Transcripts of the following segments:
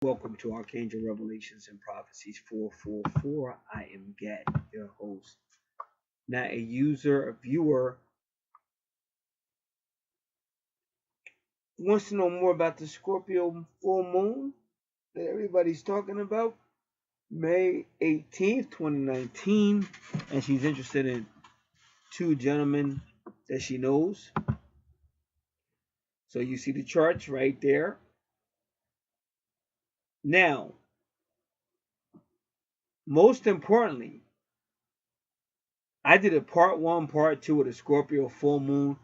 Welcome to Archangel Revelations and Prophecies 444. I am Gad, your host. Now, a viewer wants to know more about the Scorpio full moon that everybody's talking about, May 18th, 2019, and she's interested in two gentlemen that she knows. So you see the charts right there. Now, most importantly, I did a part 1, part 2 of the Scorpio full moon.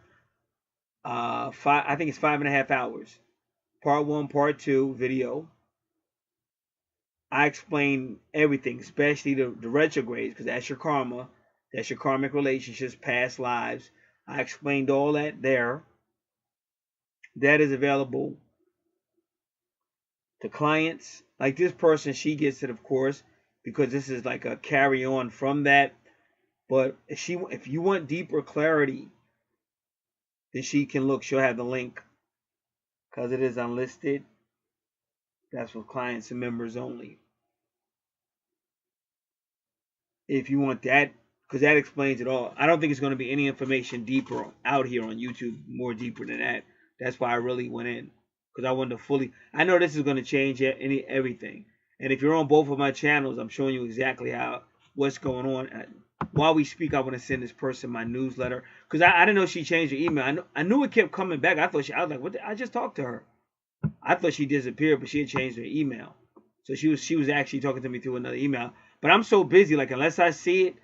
I think it's 5.5 hours. Part 1, part 2 video. I explain everything, especially the retrogrades, because that's your karma. That's your karmic relationships, past lives. I explained all that there. That is available to clients. Like this person, she gets it, of course, because this is like a carry on from that. But if you want deeper clarity, then she can look. She'll have the link because it is unlisted. That's for clients and members only. If you want that, because that explains it all. I don't think it's going to be any information deeper out here on YouTube, more deeper than that. That's why I really went in, because I wanted to fully. I know this is going to change everything. And if you're on both of my channels, I'm showing you exactly what's going on. While we speak, I want to send this person my newsletter, because I didn't know she changed her email. I knew it kept coming back. I was like, what? I just talked to her. I thought she disappeared, but she had changed her email. So she was actually talking to me through another email. But I'm so busy, like unless I see it,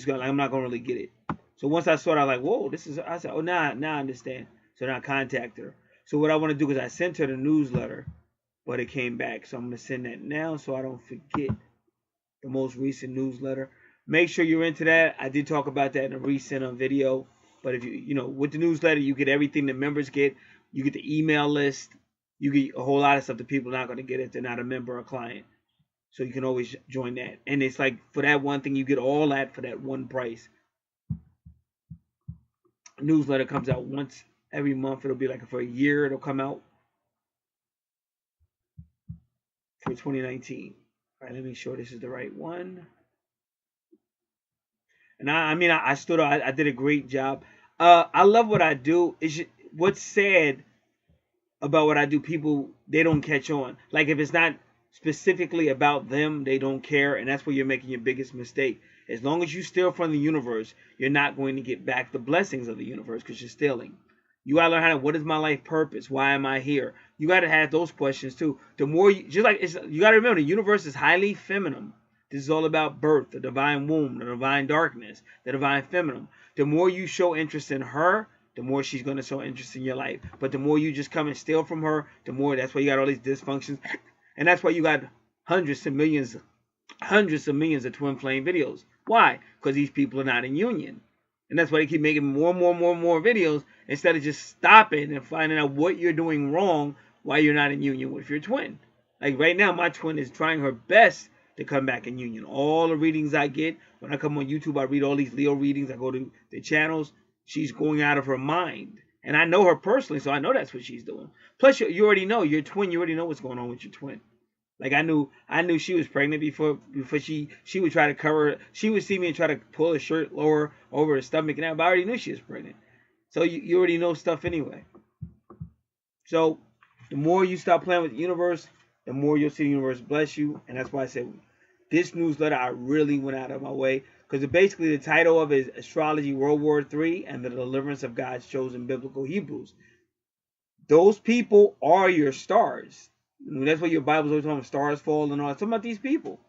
I'm not gonna really get it. So once I saw it, I was like, whoa, I said, oh, now I understand. So then I contacted her. So what I want to do is I sent her the newsletter, but it came back. So I'm gonna send that now so I don't forget the most recent newsletter. Make sure you're into that. I did talk about that in a recent video. But if with the newsletter, you get everything the members get. You get the email list. You get a whole lot of stuff that people are not going to get if they're not a member or client. So you can always join that. And it's like for that one thing, you get all that for that one price. Newsletter comes out once every month. It'll be like for a year. It'll come out for 2019. All right, let me make sure this is the right one. And I did a great job. I love what I do. What's sad about what I do, people, they don't catch on. Like if it's not specifically about them, they don't care, and that's where you're making your biggest mistake. As long as you steal from the universe, you're not going to get back the blessings of the universe because you're stealing. You gotta learn what is my life purpose? Why am I here? You gotta have those questions too. The more you gotta remember, the universe is highly feminine. This is all about birth, the divine womb, the divine darkness, the divine feminine. The more you show interest in her, the more she's going to show interest in your life. But the more you just come and steal from her, the more, that's why you got all these dysfunctions. And that's why you got hundreds of millions of twin flame videos. Why? Because these people are not in union. And that's why they keep making more videos instead of just stopping and finding out what you're doing wrong while you're not in union with your twin. Like right now, my twin is trying her best to come back in union. All the readings I get, when I come on YouTube, I read all these Leo readings. I go to the channels. She's going out of her mind. And I know her personally, so I know that's what she's doing. Plus, you already know your twin. You already know what's going on with your twin. Like I knew she was pregnant before she would try to cover. She would see me and try to pull her shirt lower over her stomach, and I already knew she was pregnant. So you already know stuff anyway. So the more you stop playing with the universe, the more you'll see the universe bless you. And that's why I said this newsletter, I really went out of my way. Because basically the title of it is Astrology World War III and the Deliverance of God's Chosen Biblical Hebrews. Those people are your stars. That's what your Bible's always talking about, stars fall and all. It's talking about these people.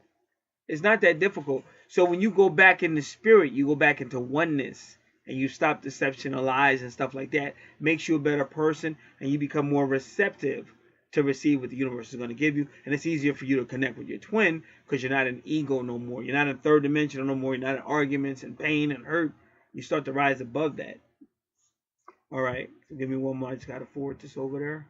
It's not that difficult. So when you go back in the spirit, you go back into oneness. And you stop deception and lies and stuff like that. Makes you a better person. And you become more receptive to receive what the universe is going to give you. And it's easier for you to connect with your twin because you're not in ego no more. You're not in third dimension no more. You're not in arguments and pain and hurt. You start to rise above that. All right. So give me one more. I just got to forward this over there.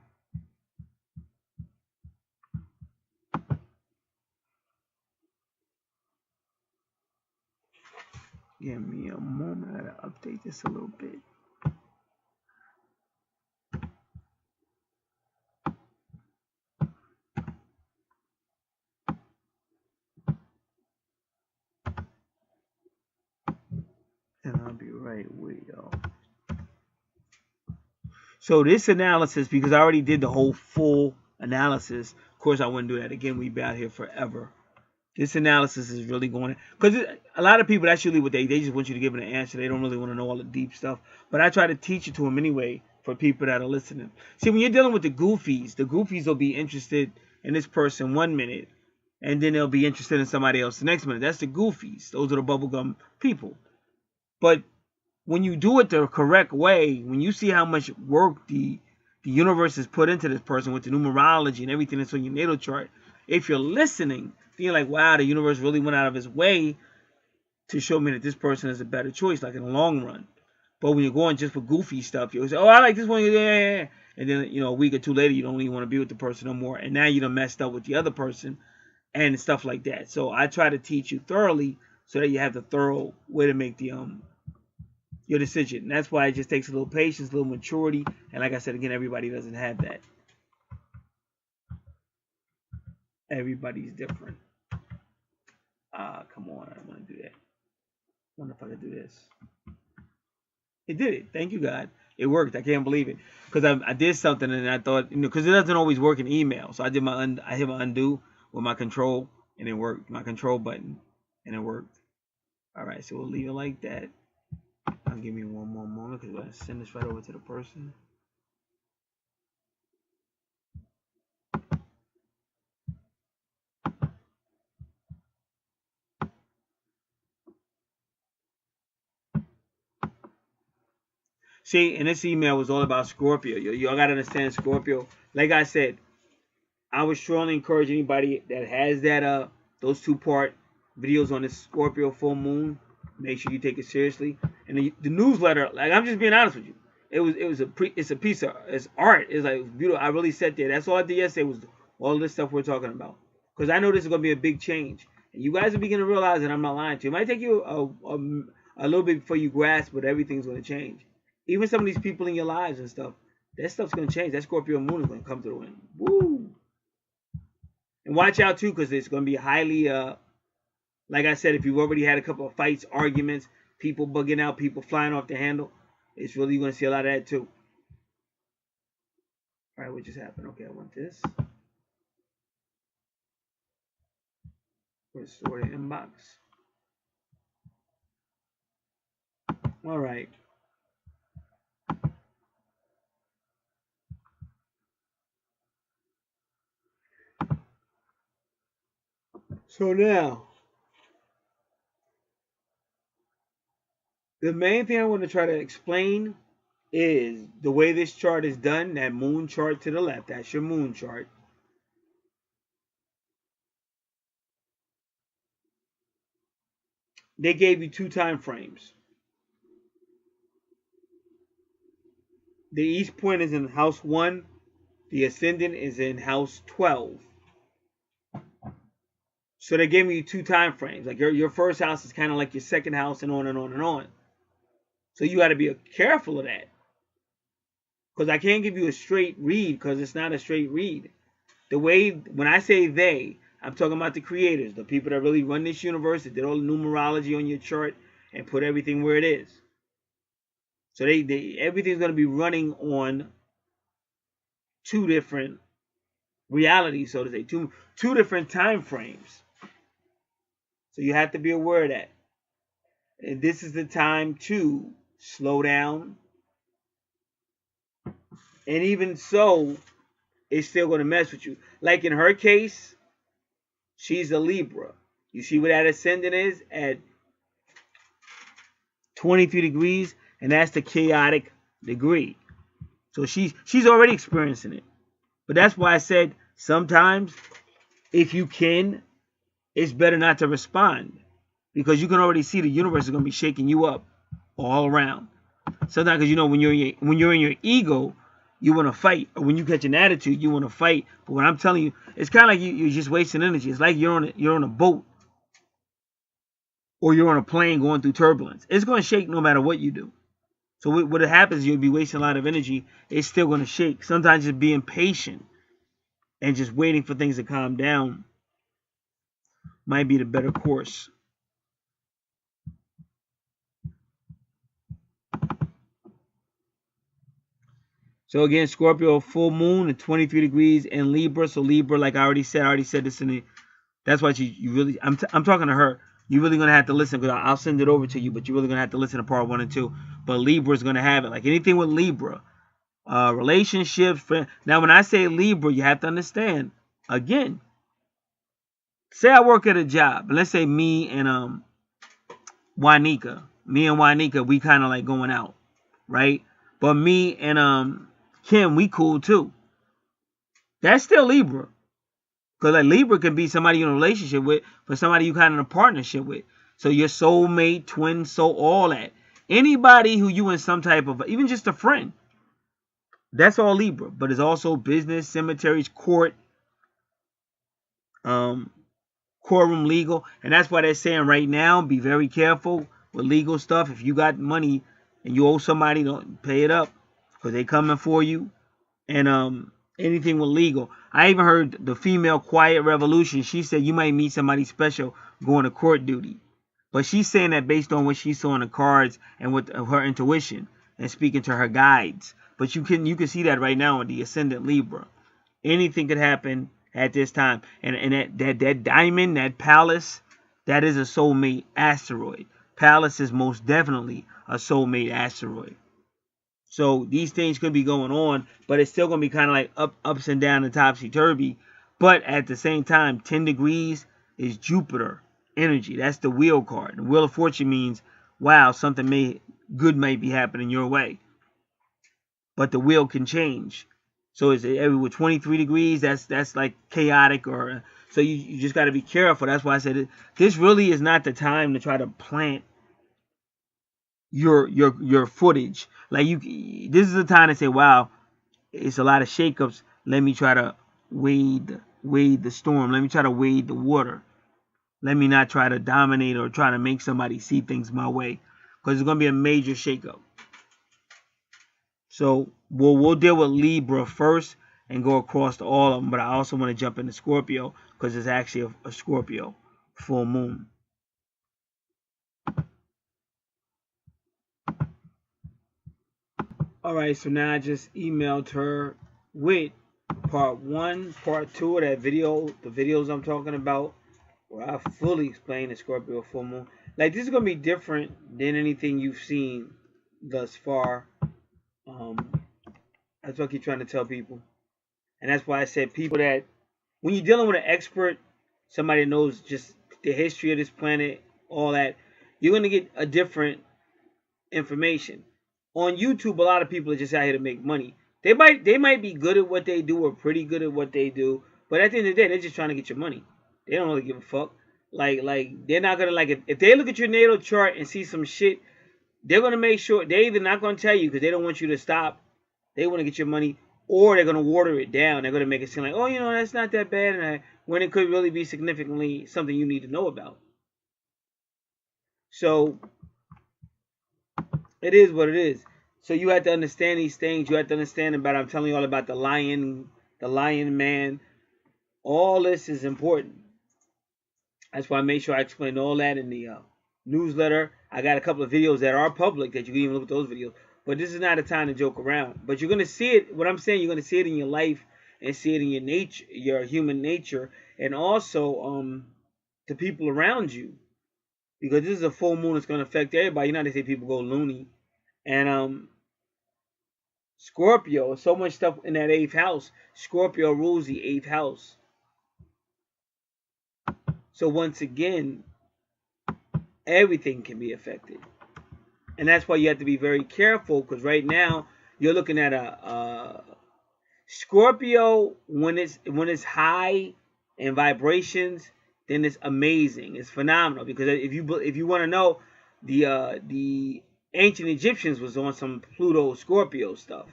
Give me a moment. I got to update this a little bit. we go. So this analysis, because I already did the whole full analysis, of course I wouldn't do that again. We'd be out here forever. This analysis is really going, because a lot of people, that's usually what they just want you to give an answer. They don't really want to know all the deep stuff. But I try to teach it to them anyway for people that are listening. See, when you're dealing with the goofies will be interested in this person 1 minute, and then they'll be interested in somebody else the next minute. That's the goofies. Those are the bubblegum people. But when you do it the correct way, when you see how much work the universe has put into this person with the numerology and everything that's on your natal chart, if you're listening, then you're like, wow, the universe really went out of its way to show me that this person is a better choice, like in the long run. But when you're going just for goofy stuff, you'll say, oh, I like this one, yeah. And then, a week or two later, you don't even want to be with the person no more. And now you done messed up with the other person and stuff like that. So I try to teach you thoroughly so that you have the thorough way to make the your decision. And that's why it just takes a little patience, a little maturity. And like I said, again, everybody doesn't have that. Everybody's different. Come on, I don't want to do that. I wonder if I could do this. It did it. Thank you, God. It worked. I can't believe it. Because I did something and I thought, because it doesn't always work in email. So I did I hit my undo with my control and it worked. My control button and it worked. All right, so we'll leave it like that. I'll give me one more moment because we're going to send this right over to the person. See, and this email was all about Scorpio. Y'all got to understand Scorpio. Like I said, I would strongly encourage anybody that has that those 2-part videos on this Scorpio full moon. Make sure you take it seriously. And the newsletter, like I'm just being honest with you, it's a piece of art. It's like beautiful. I really sat there. That's all I did yesterday was all this stuff we're talking about. Because I know this is gonna be a big change, and you guys are beginning to realize that I'm not lying to you. It might take you a little bit before you grasp, but everything's gonna change. Even some of these people in your lives and stuff, that stuff's gonna change. That Scorpio moon is gonna come to the wind. Woo! And watch out too, because it's gonna be highly like I said, if you've already had a couple of fights, arguments, people bugging out, people flying off the handle, it's really going to see a lot of that too. All right, what just happened? Okay, I want this. Restore the inbox. All right. So now, the main thing I want to try to explain is the way this chart is done, that moon chart to the left, that's your moon chart. They gave you 2 time frames. The east point is in house 1. The ascendant is in house 12. So they gave you 2 time frames. Like your first house is kind of like your second house and on and on and on. So you got to be careful of that. Because I can't give you a straight read because it's not a straight read. The way, when I say they, I'm talking about the creators, the people that really run this universe, that did all the numerology on your chart and put everything where it is. So everything's going to be running on 2 different realities, so to say, two different time frames. So you have to be aware of that. And this is the time to slow down. And even so, it's still going to mess with you. Like in her case, she's a Libra. You see where that ascendant is? At 23 degrees. And that's the chaotic degree. So she's already experiencing it. But that's why I said sometimes, if you can, it's better not to respond. Because you can already see the universe is going to be shaking you up all around. Sometimes, because when you're in your ego, you want to fight. Or when you catch an attitude, you want to fight. But what I'm telling you, it's kind of like you're just wasting energy. It's like you're on a boat. Or you're on a plane going through turbulence. It's going to shake no matter what you do. So what happens is you'll be wasting a lot of energy. It's still going to shake. Sometimes just being patient and just waiting for things to calm down might be the better course. So again, Scorpio full moon at 23 degrees in Libra. So Libra, like I already said this in the. That's why you really. I'm talking to her. You're really gonna have to listen because I'll send it over to you. But you're really gonna have to listen to part 1 and 2. But Libra is gonna have it. Like anything with Libra, relationships. Now, when I say Libra, you have to understand. Again, say I work at a job. Let's say me and Juanica. Me and Juanica, we kind of like going out, right? But me and Kim, we cool too. That's still Libra. Because like Libra can be somebody you're in a relationship with, but somebody you kind of in a partnership with. So your soulmate, twin soul, all that. Anybody who you in some type of, even just a friend. That's all Libra. But it's also business, cemeteries, court, courtroom, legal. And that's why they're saying right now, be very careful with legal stuff. If you got money and you owe somebody, don't pay it up. Because they coming for you. And anything with legal. I even heard the female quiet revolution. She said you might meet somebody special going to court duty. But she's saying that based on what she saw in the cards and with her intuition and speaking to her guides. But you can see that right now in the ascendant Libra. Anything could happen at this time. And that diamond, that Pallas, that is a soulmate asteroid. Pallas is most definitely a soulmate asteroid. So these things could be going on, but it's still going to be kind of like ups and down and topsy-turvy. But at the same time, 10 degrees is Jupiter energy. That's the wheel card. The Wheel of Fortune means, wow, something good may be happening your way. But the wheel can change. So it's with 23 degrees, that's like chaotic. Or so you just got to be careful. That's why I said this really is not the time to try to plant your footage. Like this is the time to say, wow, it's a lot of shakeups. Let me try to wade the storm. Let me try to wade the water. Let me not try to dominate or try to make somebody see things my way, because it's going to be a major shakeup. So we'll deal with Libra first and go across to all of them. But I also want to jump into Scorpio because it's actually a Scorpio full moon. Alright, so now I just emailed her with part 1, part 2 of that video, the videos I'm talking about, where I fully explain the Scorpio full moon. Like, this is going to be different than anything you've seen thus far. That's what I keep trying to tell people. And that's why I said people that, when you're dealing with an expert, somebody that knows just the history of this planet, all that, you're going to get a different information. On YouTube, a lot of people are just out here to make money. They might be good at what they do or pretty good at what they do, but at the end of the day, they're just trying to get your money. They don't really give a fuck. Like they're not gonna like it. If they look at your natal chart and see some shit, they're gonna make sure they're either not gonna tell you because they don't want you to stop. They want to get your money, or they're gonna water it down. They're gonna make it seem like, oh, that's not that bad, and when it could really be significantly something you need to know about. So it is what it is. So you have to understand these things. You have to understand about, I'm telling you all about the lion man. All this is important. That's why I made sure I explained all that in the newsletter. I got a couple of videos that are public that you can even look at those videos. But this is not a time to joke around. But you're going to see it. What I'm saying, you're going to see it in your life and see it in your nature, your human nature, and also the people around you. Because this is a full moon that's going to affect everybody. You know how they say people go loony. And Scorpio, so much stuff in that 8th house. Scorpio rules the 8th house. So once again, everything can be affected. And that's why you have to be very careful, because right now you're looking at a Scorpio when it's high in vibrations, then it's amazing. It's phenomenal, because if you want to know, the ancient Egyptians was on some Pluto Scorpio stuff.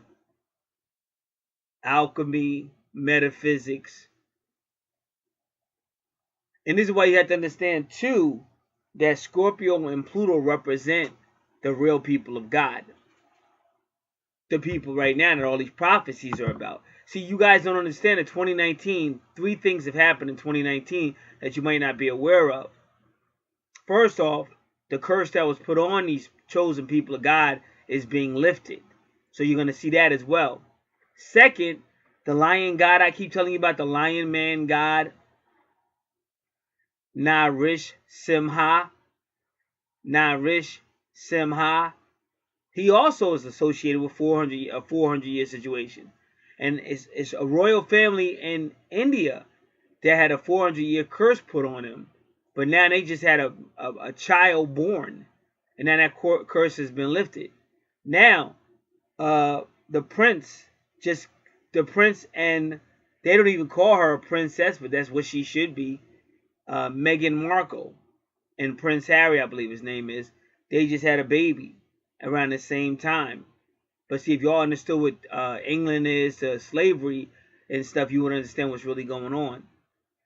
Alchemy, metaphysics. And this is why you have to understand too that Scorpio and Pluto represent the real people of God. The people right now that all these prophecies are about. See, you guys don't understand that 2019, 3 things have happened in 2019 that you might not be aware of. First off, the curse that was put on these chosen people of God is being lifted. So you're going to see that as well. Second, the lion god, I keep telling you about the lion man god, Narish Simha. Narish Simha. He also is associated with 400-year situation. And it's a royal family in India that had a 400-year curse put on him. But now they just had a child born. And now that curse has been lifted. Now, the prince, and they don't even call her a princess, but that's what she should be. Meghan Markle and Prince Harry, I believe his name is, they just had a baby around the same time. But see, if y'all understood what England is to slavery and stuff, you would understand what's really going on.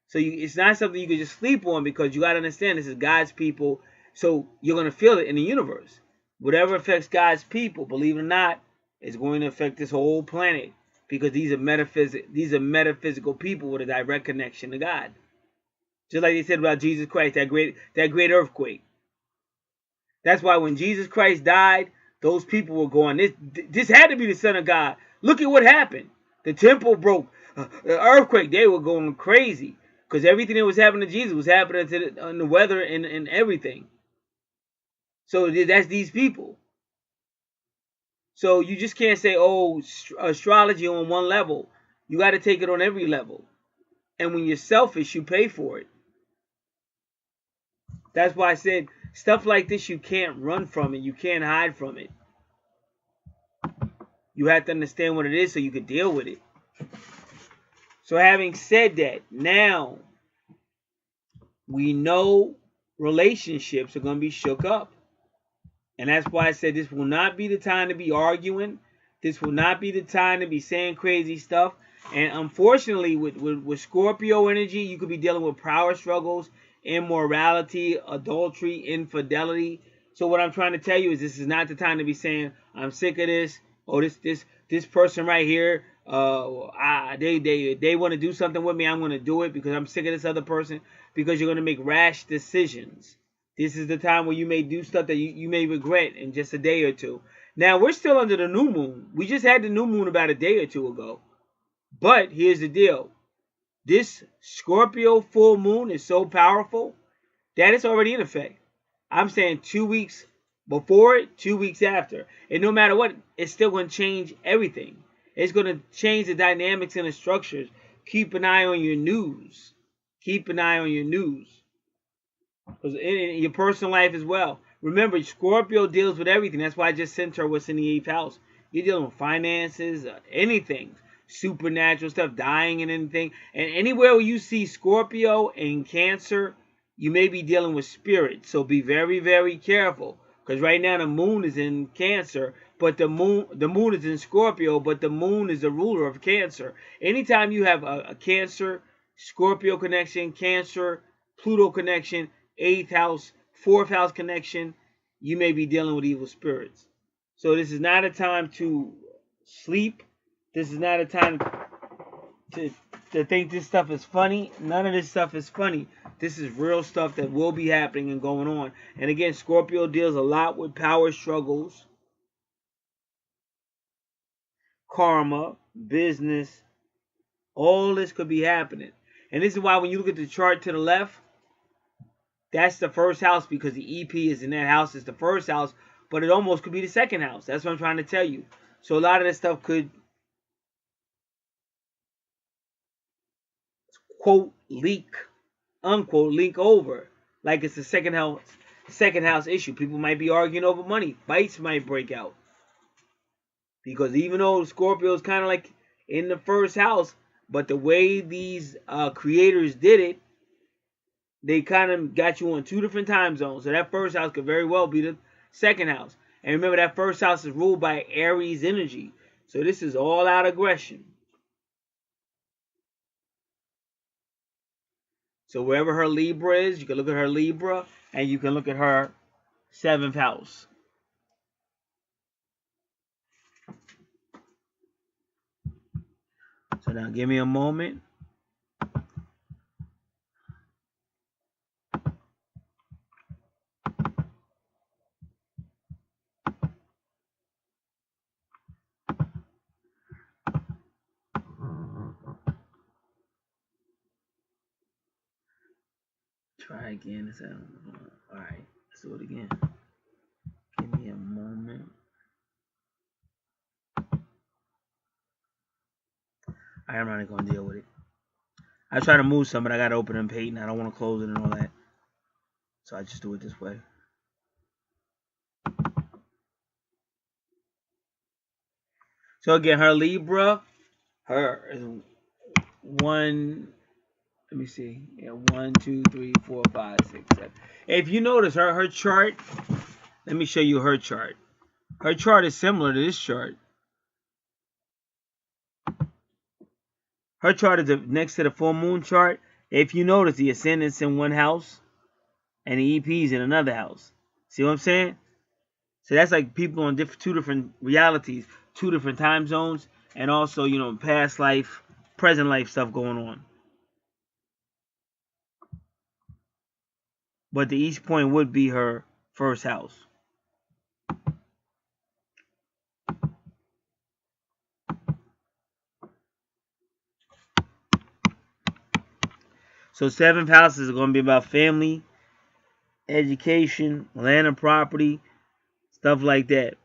So it's not something you can just sleep on, because you got to understand this is God's people. So you're going to feel it in the universe. Whatever affects God's people, believe it or not, is going to affect this whole planet, because these are metaphysical people with a direct connection to God. Just like they said about Jesus Christ, that great earthquake. That's why when Jesus Christ died, those people were going, this had to be the Son of God. Look at what happened. The temple broke. The earthquake, they were going crazy. Because everything that was happening to Jesus was happening to the weather and everything. So that's these people. So you just can't say, oh, astrology on one level. You got to take it on every level. And when you're selfish, you pay for it. That's why I said stuff like this, you can't run from it. You can't hide from it. You have to understand what it is so you can deal with it. So having said that, now we know relationships are going to be shook up. And that's why I said this will not be the time to be arguing. This will not be the time to be saying crazy stuff. And unfortunately, with Scorpio energy, you could be dealing with power struggles, immorality, adultery, infidelity. So what I'm trying to tell you is this is not the time to be saying, I'm sick of this. Oh, this person right here, they want to do something with me. I'm going to do it because I'm sick of this other person. Because you're going to make rash decisions. This is the time where you may do stuff that you may regret in just a day or two. Now, we're still under the new moon. We just had the new moon about a day or two ago. But here's the deal. This Scorpio full moon is so powerful that it's already in effect. I'm saying 2 weeks before it, 2 weeks after. And no matter what, it's still going to change everything. It's going to change the dynamics and the structures. Keep an eye on your news. Keep an eye on your news. In your personal life as well. Remember, Scorpio deals with everything. That's why I just sent her what's in the 8th house. You're dealing with finances, anything. Supernatural stuff, dying and anything. And anywhere where you see Scorpio and Cancer, you may be dealing with spirits. So be very, very careful. Because right now the moon is in Cancer, but the moon is in Scorpio, but the moon is the ruler of Cancer. Anytime you have a Cancer, Scorpio connection, Cancer, Pluto connection, 8th house, 4th house connection, you may be dealing with evil spirits. So this is not a time to sleep. This is not a time to think this stuff is funny. None of this stuff is funny. This is real stuff that will be happening and going on. And again, Scorpio deals a lot with power struggles, karma, business. All this could be happening. And this is why when you look at the chart to the left, that's the first house, because the EP is in that house. It's the first house, but it almost could be the second house. That's what I'm trying to tell you. So a lot of this stuff could, quote, leak, unquote, leak over. Like it's the second house issue. People might be arguing over money. Fights might break out. Because even though Scorpio is kind of like in the first house, but the way these creators did it, they kind of got you on 2 different time zones. So that first house could very well be the second house. And remember, that first house is ruled by Aries energy. So this is all out aggression. So wherever her Libra is, you can look at her Libra, and you can look at her 7th house. So now give me a moment. Try again. All right, let's do it again. Give me a moment. I'm not gonna deal with it. I try to move some, but I gotta open them page and I don't want to close it and all that. So I just do it this way. So again, her Libra, her is 1. Let me see. Yeah, 1, 2, 3, 4, 5, 6, 7. If you notice her chart, let me show you her chart. Her chart is similar to this chart. Her chart is next to the full moon chart. If you notice, the ascendant's in one house and the EP's in another house. See what I'm saying? So that's like people on two different realities, 2 different time zones, and also, you know, past life, present life stuff going on. But the East Point would be her first house. So 7th house is going to be about family, education, land and property, stuff like that.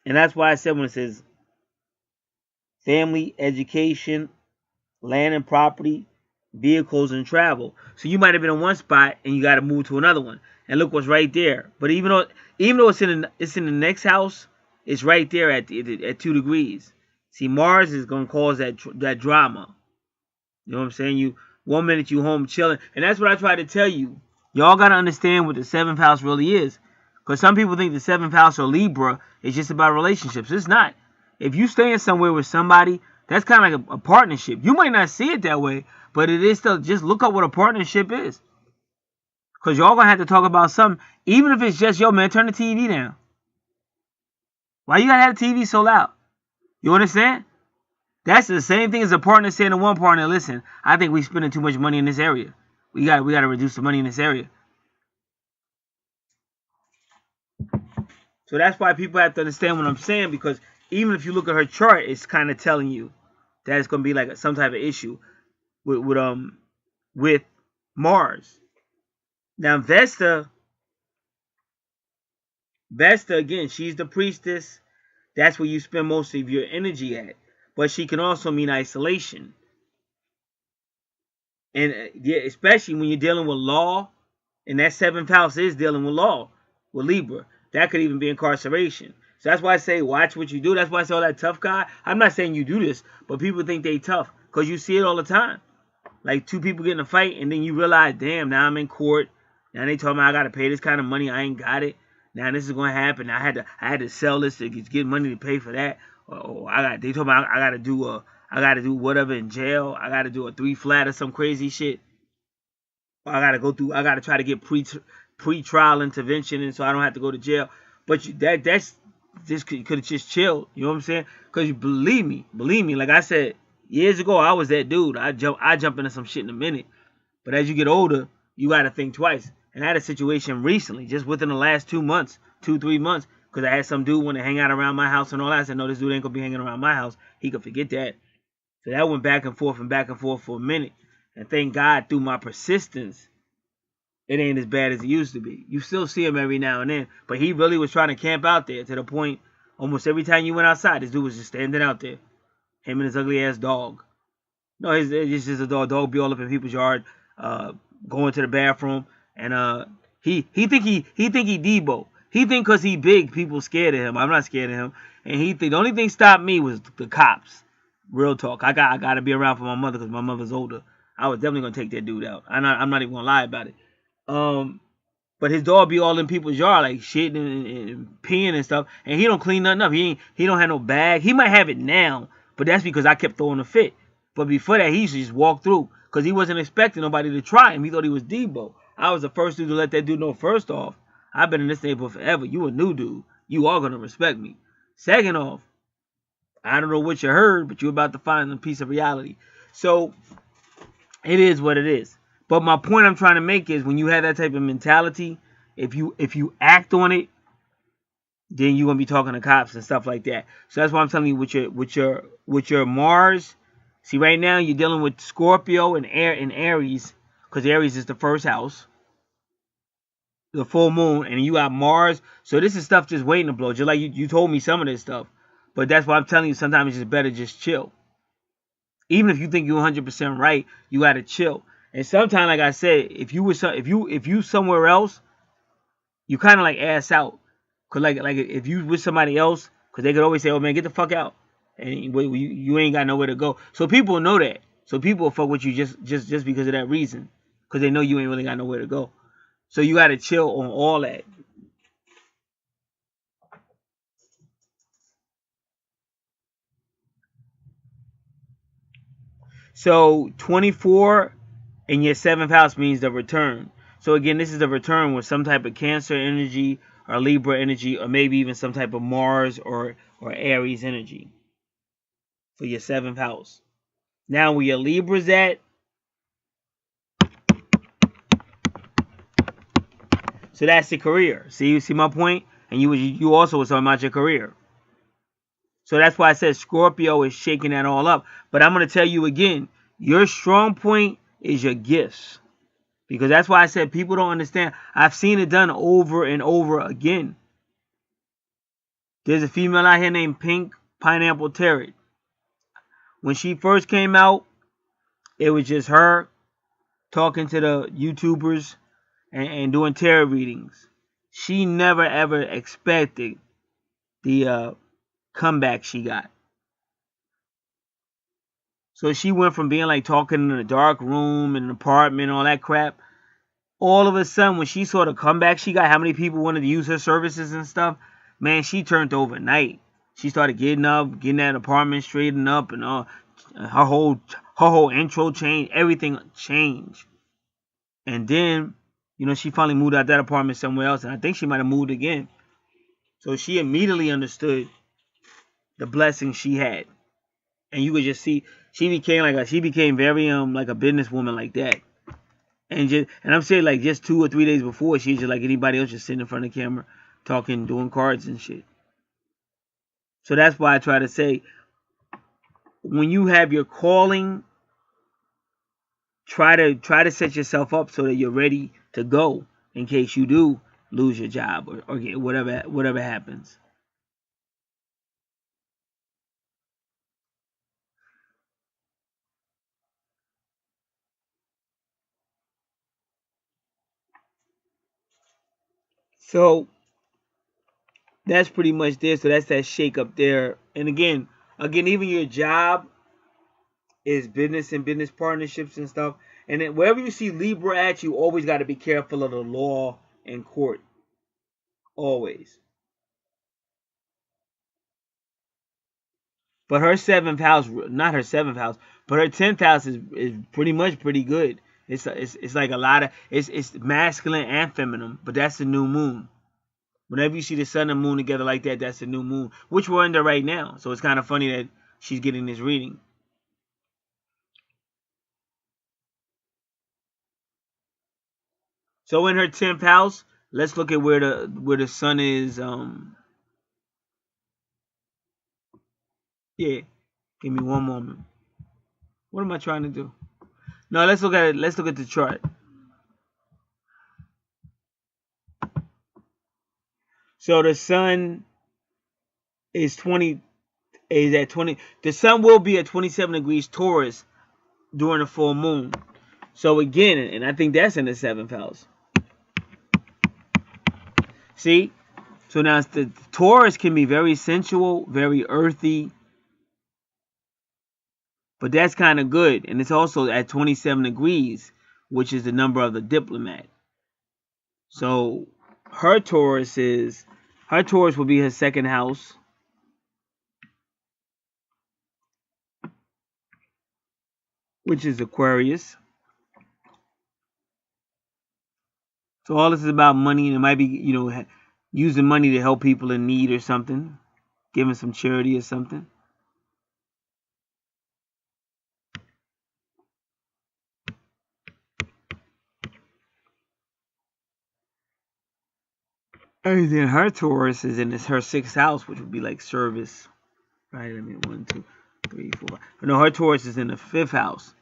And that's why I said when it says family, education, land and property, vehicles and travel. So you might have been in one spot and you got to move to another one. And look what's right there. But even though it's in the next house, it's right there at 2 degrees. See, Mars is going to cause that drama. You know what I'm saying? 1 minute you home chilling. And that's what I try to tell you. Y'all got to understand what the 7th house really is. Because some people think the 7th house or Libra is just about relationships. It's not. If you staying somewhere with somebody, that's kind of like a partnership. You might not see it that way, but it is still. Just look up what a partnership is. Because y'all going to have to talk about something. Even if it's just, yo, man, turn the TV down. Why you got to have the TV so loud? You understand? That's the same thing as a partner saying to one partner, listen, I think we spending too much money in this area. We got to reduce the money in this area. So that's why people have to understand what I'm saying, because even if you look at her chart, it's kind of telling you that it's going to be like some type of issue with Mars. Now Vesta again, she's the priestess. That's where you spend most of your energy at. But she can also mean isolation. And especially when you're dealing with law, and that 7th house is dealing with law, with Libra. That could even be incarceration. So that's why I say watch what you do. That's why I say all that tough guy. I'm not saying you do this, but people think they tough because you see it all the time. Like 2 people get in a fight and then you realize, damn, now I'm in court. Now they told me I got to pay this kind of money. I ain't got it. Now this is going to happen. I had to sell this to get money to pay for that. They told me I got to do whatever in jail. I got to do a 3 flat or some crazy shit. I got to try to get pre-trial intervention, and so I don't have to go to jail. But that's just could have just chilled. You know what I'm saying? Because believe me, like I said years ago, I was that dude. I jump into some shit in a minute. But as you get older, you got to think twice. And I had a situation recently, just within the last 2 months, 3 months, because I had some dude want to hang out around my house and all that. I said, no, this dude ain't gonna be hanging around my house. He could forget that. So that went back and forth for a minute. And thank God, through my persistence, it ain't as bad as it used to be. You still see him every now and then, but he really was trying to camp out there to the point almost every time you went outside, this dude was just standing out there. Him and his ugly ass dog. No, it's just a dog. Dog be all up in people's yard, going to the bathroom, and he think he Debo. He think because he big, people scared of him. I'm not scared of him, and he think the only thing stopped me was the cops. Real talk. I got to be around for my mother because my mother's older. I was definitely gonna take that dude out. I'm not even gonna lie about it. But his dog be all in people's yard, like shitting and peeing and stuff, and he don't clean nothing up. He don't have no bag. He might have it now, but that's because I kept throwing a fit. But before that, he used to just walk through because he wasn't expecting nobody to try him. He thought he was Debo. I was the first dude to let that dude know. First off, I've been in this neighborhood forever. You a new dude. You are gonna respect me. Second off, I don't know what you heard, but you're about to find a piece of reality. So it is what it is. But my point I'm trying to make is when you have that type of mentality, if you act on it, then you're gonna be talking to cops and stuff like that. So that's why I'm telling you with your Mars. See, right now you're dealing with Scorpio and Aries, because Aries is the first house. the full moon, and you got Mars. So this is stuff just waiting to blow. Just like you told me some of this stuff. But that's why I'm telling you, sometimes it's just better just chill. Even if you think you're 100% right, you gotta chill. And sometimes, like I said, if you somewhere else, you kind of like ass out. Cause like if you with somebody else, cause they could always say, "Oh man, get the fuck out," and you ain't got nowhere to go. So people know that. So people will fuck with you just because of that reason, cause they know you ain't really got nowhere to go. So you gotta chill on all that. So 24 in your seventh house means the return. So again, this is the return with some type of Cancer energy or Libra energy, or maybe even some type of Mars or Aries energy for your seventh house. Now where your Libra's at, so that's the career. See, you see my point? And you also was talking about your career. So that's why I said Scorpio is shaking that all up. But I'm going to tell you again, your strong point is your gifts. Because that's why I said people don't understand. I've seen it done over and over again. There's a female out here named Pink Pineapple Tarot. When she first came out, it was just her talking to the YouTubers and doing tarot readings. She never ever expected the comeback she got. So she went from being like talking in a dark room in an apartment, all that crap. All of a sudden, when she saw the comeback she got, how many people wanted to use her services and stuff, man, she turned overnight. She started getting up, getting that apartment straightened up, and her whole intro changed. Everything changed. And then, she finally moved out that apartment somewhere else, and I think she might have moved again. So she immediately understood the blessing she had, and you could just see she became very like a businesswoman like that. And I'm saying like just 2 or 3 days before, she's just like anybody else, just sitting in front of the camera, talking, doing cards and shit. So that's why I try to say, when you have your calling, try to set yourself up so that you're ready to go in case you do lose your job or get whatever happens. So that's pretty much there. So that's that shake up there. And again, even your job is business and business partnerships and stuff. And then wherever you see Libra at, you always got to be careful of the law and court. Always. But her seventh house, not her seventh house, but her 10th house is pretty much pretty good. It's like a lot of it's masculine and feminine, but that's the new moon. Whenever you see the sun and moon together like that, that's the new moon, which we're under right now. So it's kind of funny that she's getting this reading. So in her 10th house, let's look at where the sun is. Yeah, give me one moment. What am I trying to do? No, let's look at it. Let's look at the chart. So the sun is at 20. The sun will be at 27 degrees Taurus during the full moon. So again, and I think that's in the 7th house. See? So now the Taurus can be very sensual, very earthy, but that's kind of good. And it's also at 27 degrees, which is the number of the diplomat. So her Taurus will be her 2nd house. Which is Aquarius. So all this is about money, and it might be, using money to help people in need or something, giving some charity or something. And then her Taurus is in her 6th house, which would be like service. Right? 1, 2, 3, 4. But no, her Taurus is in the 5th house.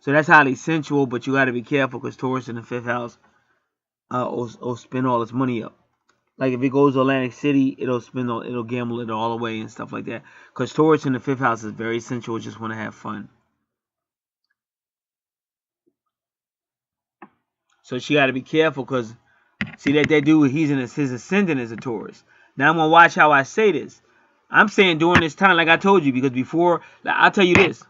So that's highly sensual, but you got to be careful because Taurus in the 5th house or spend all its money up. Like if it goes to Atlantic City, it'll gamble it all away and stuff like that. Because Taurus in the 5th house is very sensual, just want to have fun. So she got to be careful because see that dude, his ascendant is a Taurus. Now I'm gonna watch how I say this. I'm saying during this time, like I told you, because before, I'll tell you this,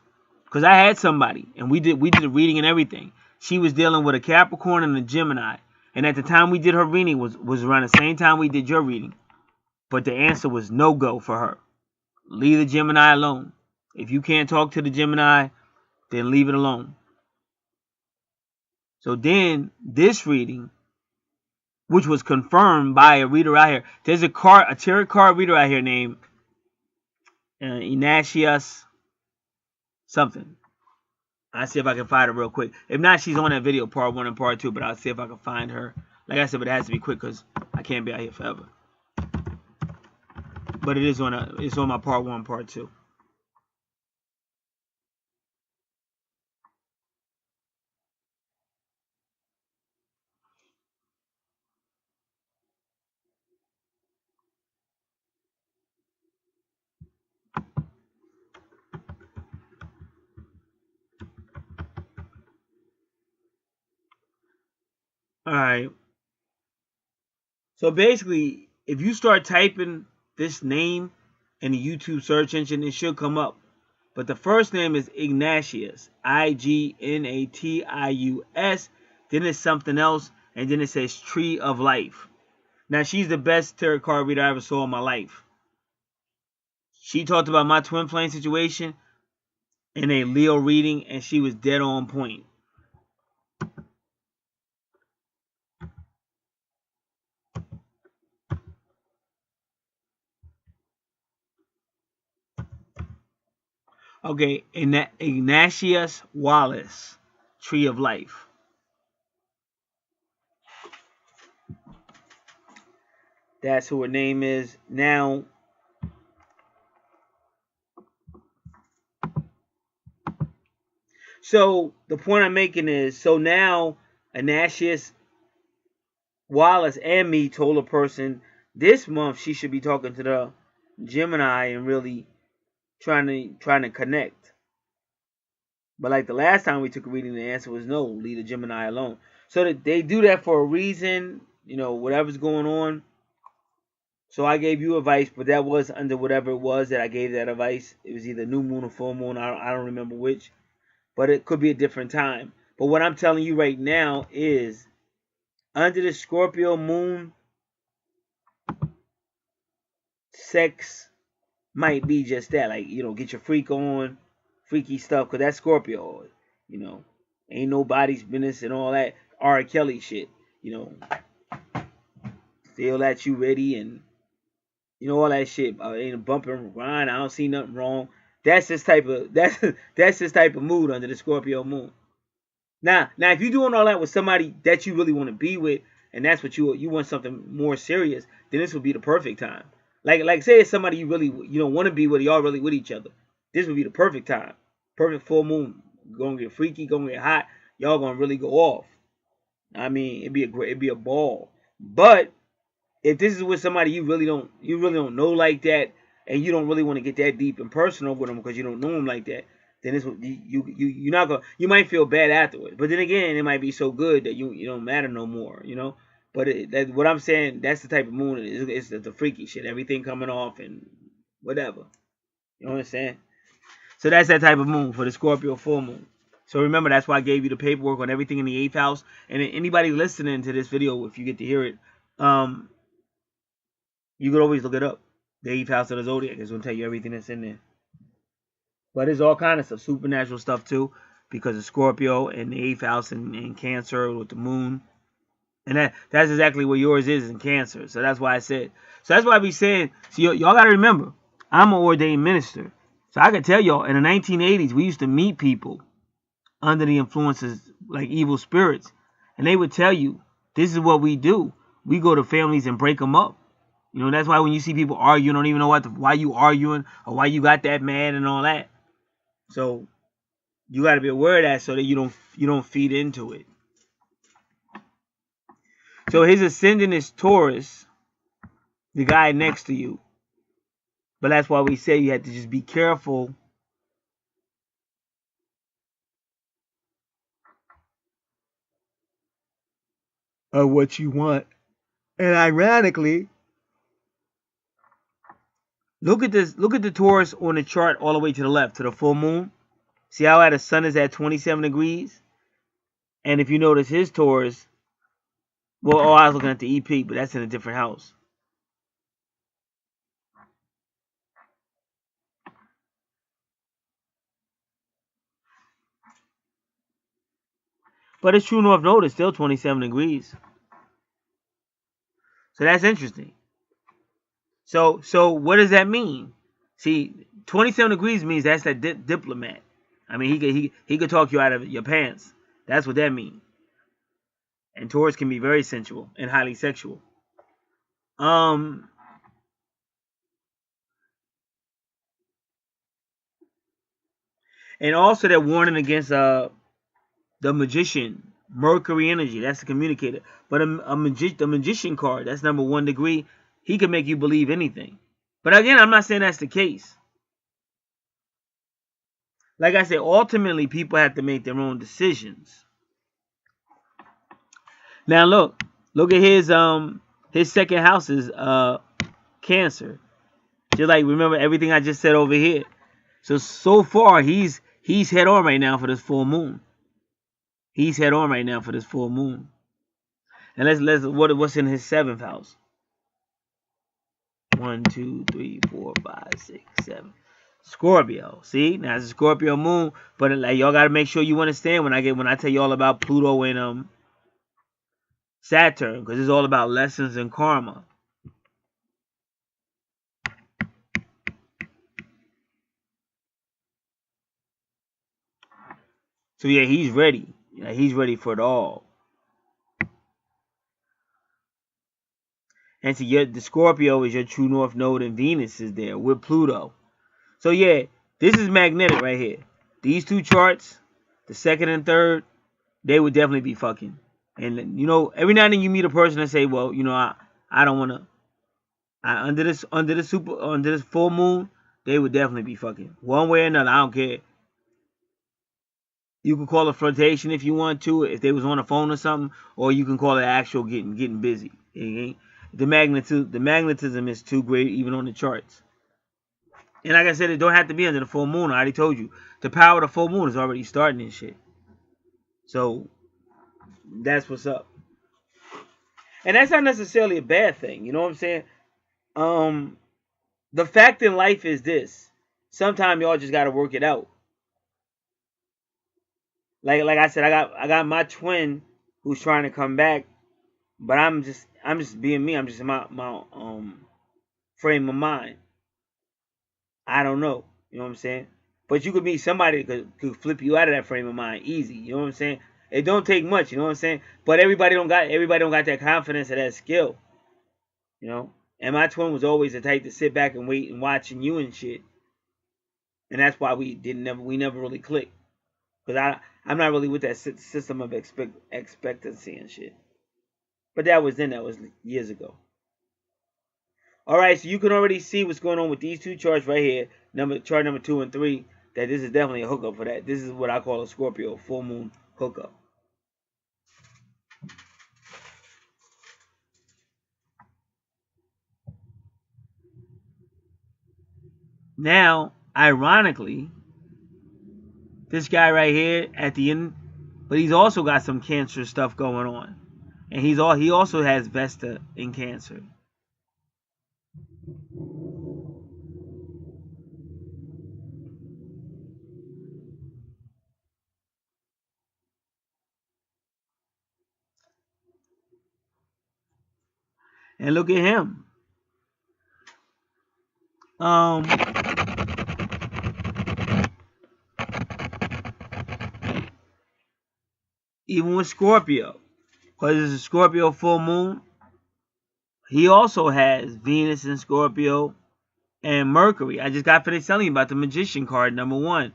because I had somebody and we did a reading and everything. She was dealing with a Capricorn and a Gemini, and at the time we did her reading was around the same time we did your reading. But the answer was no go for her. Leave the Gemini alone. If you can't talk to the Gemini, then leave it alone. So then this reading, which was confirmed by a reader out here. There's a tarot card reader out here named Ignatius something. I'll see if I can find her real quick. If not, she's on that video, part 1 and part 2, but I'll see if I can find her. Like I said, but it has to be quick because I can't be out here forever. But it's on my part 1, part 2. Alright. So basically, if you start typing this name in the YouTube search engine, it should come up. But the first name is Ignatius. Ignatius. Then it's something else. And then it says Tree of Life. Now, she's the best tarot card reader I ever saw in my life. She talked about my twin flame situation in a Leo reading, and she was dead on point. Okay, Ignatius Wallace, Tree of Life. That's who her name is. Now, so the point I'm making is, so now Ignatius Wallace and me told a person this month she should be talking to the Gemini and really trying to connect. But like the last time we took a reading, the answer was no, leave the Gemini alone. So that they do that for a reason, you know, whatever's going on. So I gave you advice, but that was under whatever it was that I gave that advice. It was either new moon or full moon. I don't remember which. But it could be a different time. But what I'm telling you right now is under the Scorpio moon, sex might be just that. Like, you know, get your freak on, freaky stuff. Because that's Scorpio. You know, ain't nobody's business and all that R. Kelly shit. You know, feel that you ready and, you know, all that shit. Ain't a bump and grind. I don't see nothing wrong. That's this type of that's this type of mood under the Scorpio moon. Now, if you're doing all that with somebody that you really want to be with, and that's what you want something more serious, then this would be the perfect time. Like say it's somebody you really don't want to be with, y'all really with each other. This would be the perfect time. Perfect full moon. Gonna get freaky, gonna get hot. Y'all gonna really go off. I mean, it'd be a ball. But if this is with somebody you really don't know like that, and you don't really want to get that deep and personal with them because you don't know them like that, then it's you're not gonna, you might feel bad afterwards. But then again, it might be so good that you don't matter no more, you know. But what I'm saying, that's the type of moon it is. It's the freaky shit, everything coming off and whatever. You know what I'm saying? So that's that type of moon for the Scorpio full moon. So remember, that's why I gave you the paperwork on everything in the 8th house. And anybody listening to this video, if you get to hear it, you could always look it up. The 8th house of the zodiac is going to tell you everything that's in there. But there's all kind of stuff, supernatural stuff too, because of Scorpio and the 8th house and Cancer with the moon. And that's exactly what yours is in Cancer. So that's why I said. So that's why I be saying, so y'all got to remember, I'm an ordained minister. So I can tell y'all, in the 1980s, we used to meet people under the influences like evil spirits. And they would tell you, this is what we do. We go to families and break them up. You know, that's why when you see people argue, you don't even know why you arguing or why you got that mad and all that. So you got to be aware of that so that you don't feed into it. So his ascendant is Taurus, the guy next to you. But that's why we say you have to just be careful of what you want. And ironically, look at this. Look at the Taurus on the chart all the way to the left, to the full moon. See how the sun is at 27 degrees? And if you notice his Taurus, well, oh, I was looking at the EP, but that's in a different house. But it's true north node is still 27 degrees. So that's interesting. So what does that mean? See, 27 degrees means that's that diplomat. I mean, he could talk you out of your pants. That's what that means. And Taurus can be very sensual and highly sexual. And also they're warning against the magician, Mercury energy. That's the communicator. But the magician card, that's number 1 degree. He can make you believe anything. But again, I'm not saying that's the case. Like I said, ultimately people have to make their own decisions. Now look at his second house is Cancer. Just like, remember everything I just said over here. So far he's head on right now for this full moon. He's head on right now for this full moon. And let's what's in his 7th house? 1, 2, 3, 4, 5, 6, 7. Scorpio. See, now it's a Scorpio moon, but like y'all gotta make sure you understand when I tell y'all about Pluto and Saturn, because it's all about lessons and karma. So yeah, he's ready. He's ready for it all. And so the Scorpio is your true north node, and Venus is there with Pluto. So yeah, this is magnetic right here. These two charts, the second and third, they would definitely be fucking. And every now and then you meet a person and say, well, I don't wanna. Under this full moon, they would definitely be fucking. One way or another, I don't care. You can call it flirtation if you want to, if they was on the phone or something, or you can call it actual getting busy. The magnetism is too great even on the charts. And like I said, it don't have to be under the full moon. I already told you. The power of the full moon is already starting and shit. So that's what's up. And that's not necessarily a bad thing. You know what I'm saying? The fact in life is this. Sometimes y'all just gotta work it out. Like I said, I got my twin who's trying to come back, but I'm just being me. I'm just in my frame of mind. I don't know. You know what I'm saying? But you could meet somebody that could flip you out of that frame of mind easy. You know what I'm saying? It don't take much. You know what I'm saying? But everybody don't got that confidence or that skill. And my twin was always the type to sit back and wait and watching you and shit. And that's why we never really clicked. Because I'm not really with that system of expectancy and shit. But that was years ago. Alright, so you can already see what's going on with these two charts right here. Chart number 2 and 3. That this is definitely a hookup for that. This is what I call a Scorpio full moon hookup. Now, ironically, this guy right here at the end, but he's also got some Cancer stuff going on. And he also has Vesta in Cancer. And look at him. Even with Scorpio, because it's a Scorpio full moon, he also has Venus in Scorpio and Mercury. I just got finished telling you about the Magician card, number 1,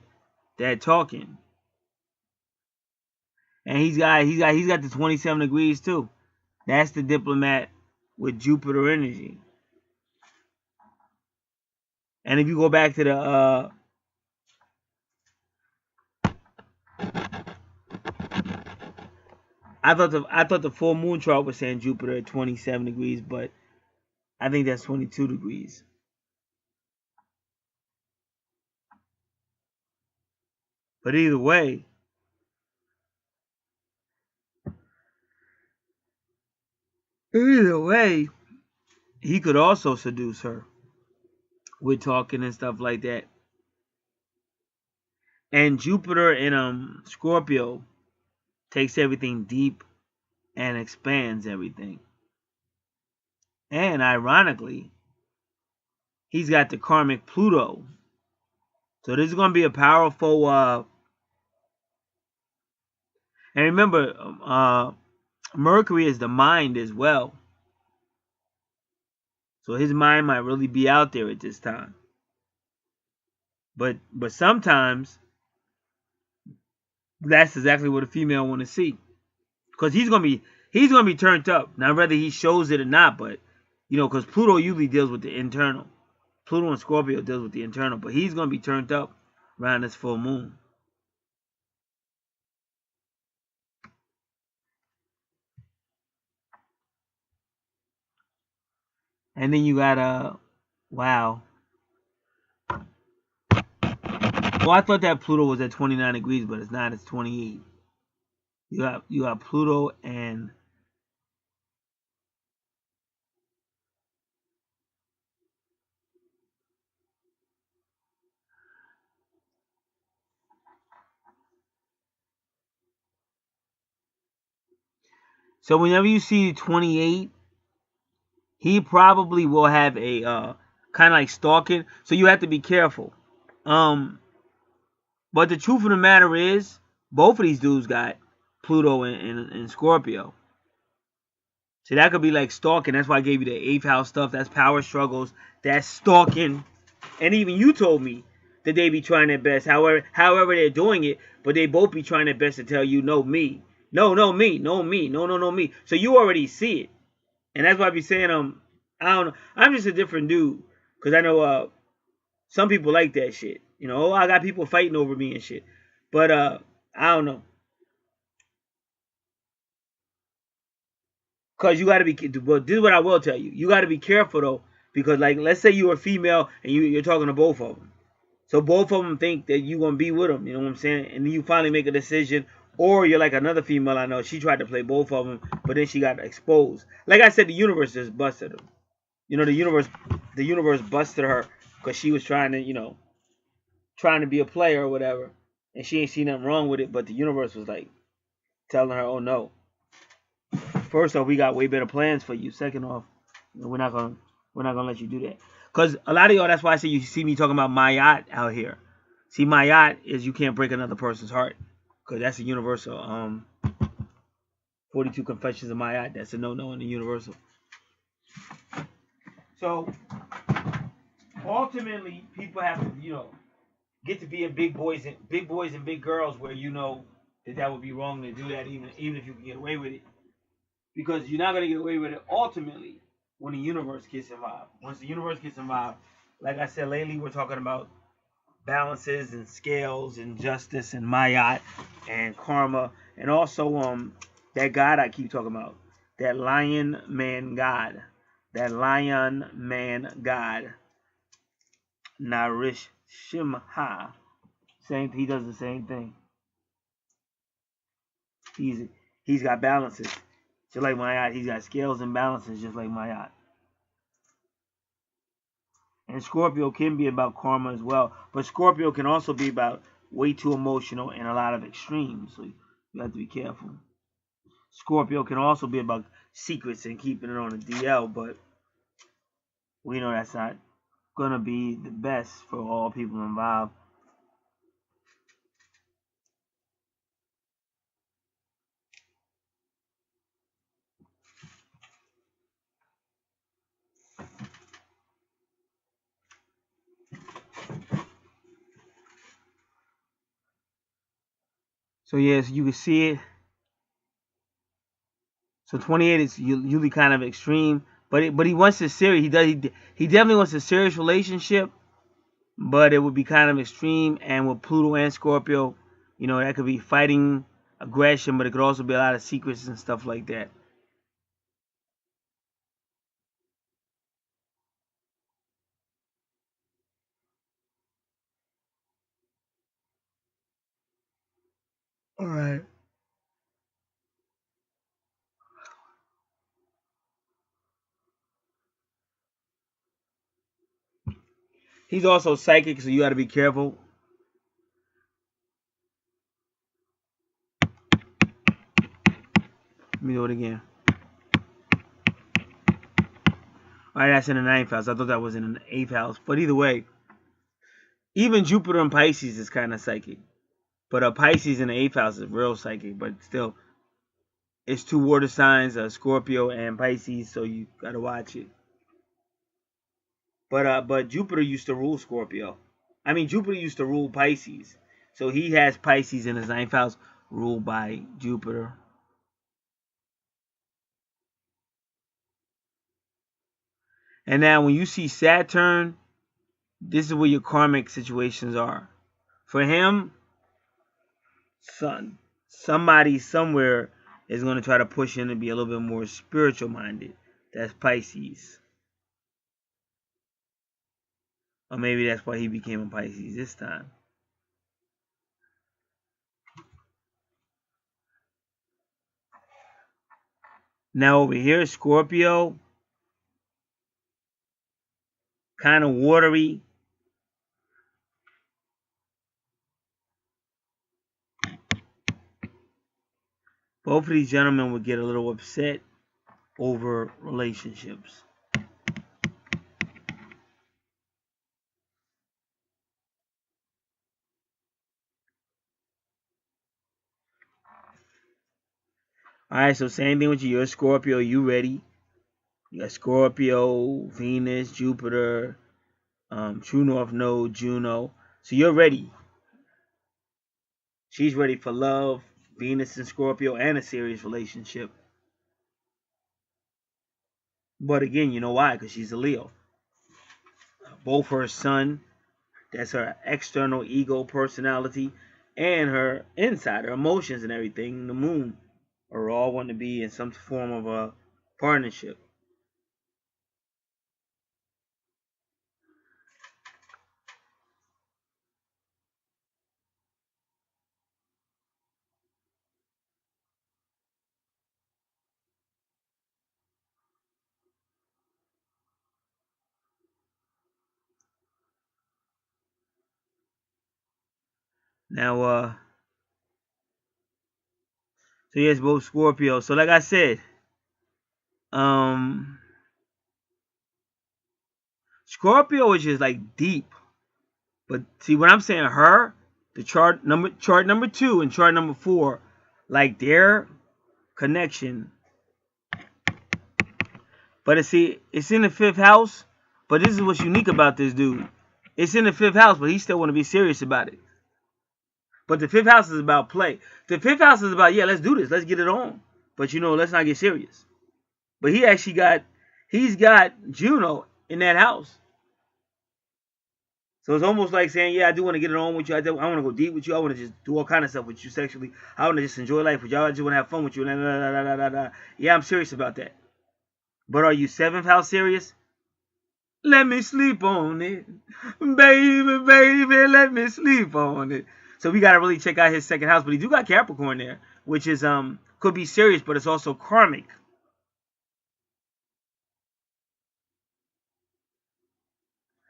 that talking. And he's got the 27 degrees too. That's the diplomat with Jupiter energy. And if you go back to the I thought the full moon chart was saying Jupiter at 27 degrees, but I think that's 22 degrees. But either way, he could also seduce her with talking and stuff like that. And Jupiter in Scorpio takes everything deep and expands everything. And ironically, he's got the karmic Pluto. So this is going to be a powerful and remember Mercury is the mind as well. So his mind might really be out there at this time. But sometimes that's exactly what a female want to see. Because he's gonna be turned up. Now whether he shows it or not, but because Pluto usually deals with the internal. Pluto and Scorpio deals with the internal, but he's gonna be turned up around this full moon. And then you got wow. Well, I thought that Pluto was at 29 degrees, but it's not. It's 28. You got Pluto and so whenever you see 28, he probably will have a kind of like stalking. So you have to be careful. But the truth of the matter is, both of these dudes got Pluto and Scorpio. See, that could be like stalking. That's why I gave you the 8th house stuff. That's power struggles. That's stalking. And even you told me that they be trying their best. However they're doing it, but they both be trying their best to tell you, no, me. No, me. No, me. No, me. So you already see it. And that's why I be saying, I don't know. I'm just a different dude. Because I know some people like that shit. I got people fighting over me and shit. But I don't know. Cause you gotta be. But this is what I will tell you. You gotta be careful though, because like, let's say you're a female and you're talking to both of them. So both of them think that you gonna be with them. You know what I'm saying? And then you finally make a decision. Or you're like another female I know. She tried to play both of them, but then she got exposed. Like I said, the universe just busted her. The universe busted her because she was trying to, trying to be a player or whatever, and she ain't seen nothing wrong with it. But the universe was like telling her, "Oh no! First off, we got way better plans for you. Second off, we're not gonna let you do that." Because a lot of y'all, that's why I say you see me talking about Mayat out here. See, Mayat is you can't break another person's heart, because that's a universal. 42 Confessions of Mayat. That's a no-no in the universal. So ultimately, people have to, get to be in big boys and big girls, where that would be wrong to do that, even if you can get away with it, because you're not gonna get away with it ultimately when the universe gets involved. Once the universe gets involved, like I said lately, we're talking about balances and scales and justice and mayat and karma, and also that God I keep talking about, that lion man God, Narish Shimha. He does the same thing. He's got balances, just like Mayat. He's got scales and balances, just like Mayat. And Scorpio can be about karma as well, but Scorpio can also be about way too emotional and a lot of extremes. So you have to be careful. Scorpio can also be about secrets and keeping it on the DL, but we know that's not gonna be the best for all people involved. So yes, you can see it. So 28 is usually kind of extreme, but he wants a serious. He definitely wants a serious relationship, but it would be kind of extreme. And with Pluto and Scorpio, you know, that could be fighting, aggression, but it could also be a lot of secrets and stuff like that. All right. He's also psychic, so you got to be careful. Let me do it again. All right, that's in the 9th house. I thought that was in the 8th house. But either way, even Jupiter in Pisces is kind of psychic. But Pisces in the 8th house is real psychic. But still, it's 2 water signs, Scorpio and Pisces, so you got to watch it. But Jupiter used to rule Scorpio. I mean, Jupiter used to rule Pisces. So he has Pisces in his 9th house ruled by Jupiter. And now when you see Saturn, this is where your karmic situations are. For him, somebody somewhere is going to try to push him to be a little bit more spiritual minded. That's Pisces. Or maybe that's why he became a Pisces this time. Now over here, Scorpio, kind of watery. Both of these gentlemen would get a little upset over relationships. Alright, so same thing with you. You're a Scorpio, you ready. You got Scorpio, Venus, Jupiter, True North Node, Juno. So you're ready. She's ready for love, Venus and Scorpio, and a serious relationship. But again, you know why? Because she's a Leo. Both her sun, that's her external ego personality, and her inside, her emotions and everything, the moon, are all want to be in some form of a partnership. Now, so yes, both Scorpio. So like I said, Scorpio is just like deep. But see, when I'm saying her, the chart number 2 and chart number 4, like their connection. But see, it's in the 5th house. But this is what's unique about this dude. It's in the 5th house, but he still want to be serious about it. But the 5th house is about play. The 5th house is about, yeah, let's do this. Let's get it on. But, you know, let's not get serious. But he's got Juno in that house. So it's almost like saying, yeah, I do want to get it on with you. I want to go deep with you. I want to just do all kind of stuff with you sexually. I want to just enjoy life with you. I just want to have fun with you. Yeah, I'm serious about that. But are you 7th house serious? Let me sleep on it. Baby, let me sleep on it. So we got to really check out his 2nd house. But he do got Capricorn there, which is could be serious, but it's also karmic.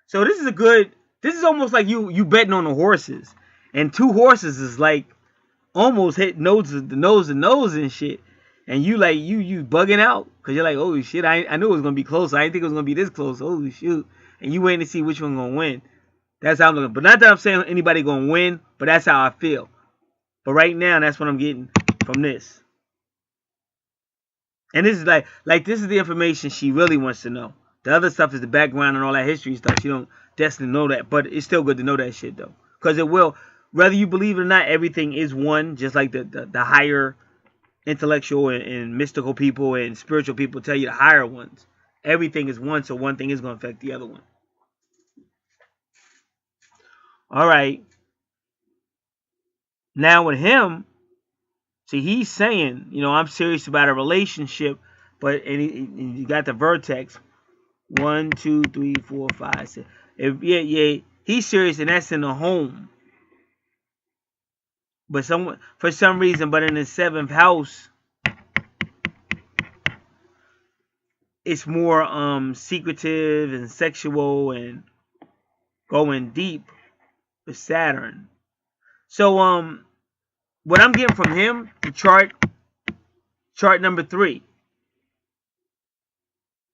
So this is almost like you betting on the horses. And 2 horses is like almost hit nose to nose and shit. And you like you bugging out because you're like, oh shit, I knew it was gonna be close. I didn't think it was gonna be this close. Holy shoot! And you waiting to see which one gonna win. That's how I'm looking. But not that I'm saying anybody gonna win, but that's how I feel. But right now, that's what I'm getting from this. And this is like this is the information she really wants to know. The other stuff is the background and all that history stuff. She don't destined know that, but it's still good to know that shit though, because it will. Whether you believe it or not, everything is one. Just like the higher intellectual and mystical people and spiritual people tell you the higher ones. Everything is one, so one thing is going to affect the other one. All right. Now with him, see, he's saying, you know, I'm serious about a relationship, but and you got the vertex. 1, 2, 3, 4, 5, 6. Yeah, he's serious, and that's in the home. But for some reason, but in the 7th house, it's more secretive and sexual and going deep with Saturn. So what I'm getting from him, the chart number 3,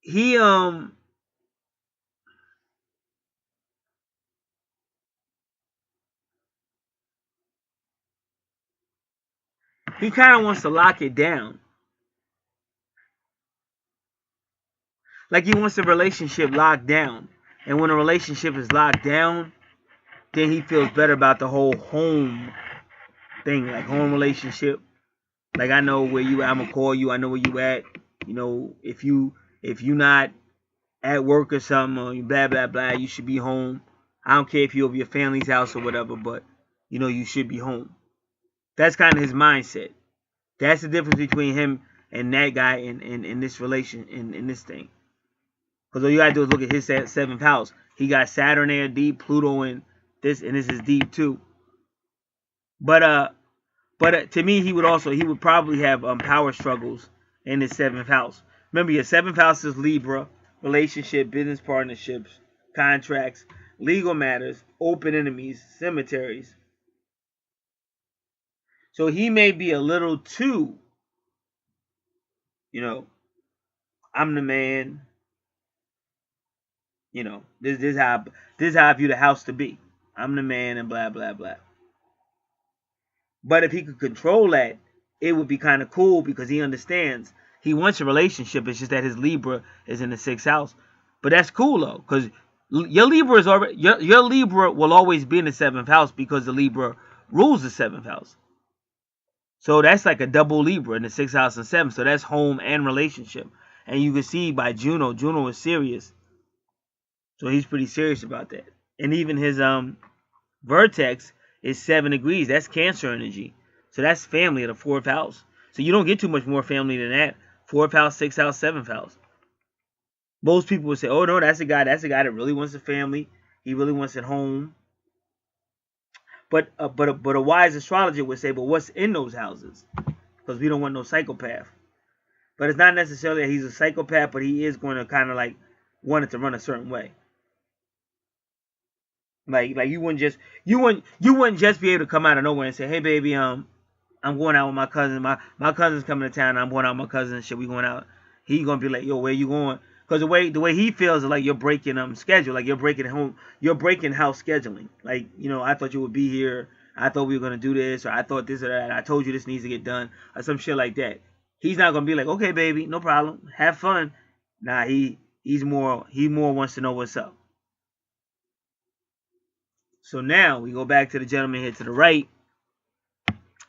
he kind of wants to lock it down. Like he wants the relationship locked down. And when a relationship is locked down, then he feels better about the whole home thing, like home relationship. Like, I know where you at, I'm gonna call you, I know where you at. You know, if you not at work or something, or blah blah blah, you should be home. I don't care if you're over your family's house or whatever, but you know you should be home. That's kind of his mindset. That's the difference between him and that guy in this relation, in this thing. Because all you gotta do is look at his 7th house. He got Saturn there deep, Pluto in this, and this is deep too. But to me, he would probably have power struggles in his 7th house. Remember, your 7th house is Libra, relationship, business partnerships, contracts, legal matters, open enemies, cemeteries. So he may be a little too, you know, I'm the man. You know, this is how I view the house to be. I'm the man and blah blah blah. But if he could control that, it would be kind of cool because he understands. He wants a relationship. It's just that his Libra is in the 6th house. But that's cool though, because your Libra is already your Libra will always be in the 7th house because the Libra rules the 7th house. So that's like a double Libra in the 6th house and 7th. So that's home and relationship. And you can see by Juno is serious. So he's pretty serious about that. And even his vertex is 7 degrees. That's Cancer energy. So that's family of the 4th house. So you don't get too much more family than that. 4th house, 6th house, 7th house. Most people would say, oh no, that's a guy that really wants a family. He really wants it home. But a wise astrologer would say, but what's in those houses? Because we don't want no psychopath. But it's not necessarily that he's a psychopath, but he is going to kind of like want it to run a certain way. Like you wouldn't just be able to come out of nowhere and say, hey baby, I'm going out with my cousin. My cousin's coming to town. I'm going out with my cousin. Shit, we going out. He gonna be like, yo, where you going? Because the way he feels is like you're breaking schedule, like you're breaking house scheduling. Like, you know, I thought you would be here. I thought we were gonna do this, or I thought this or that. I told you this needs to get done, or some shit like that. He's not gonna be like, okay, baby, no problem, have fun. Nah, he more wants to know what's up. So now we go back to the gentleman here to the right.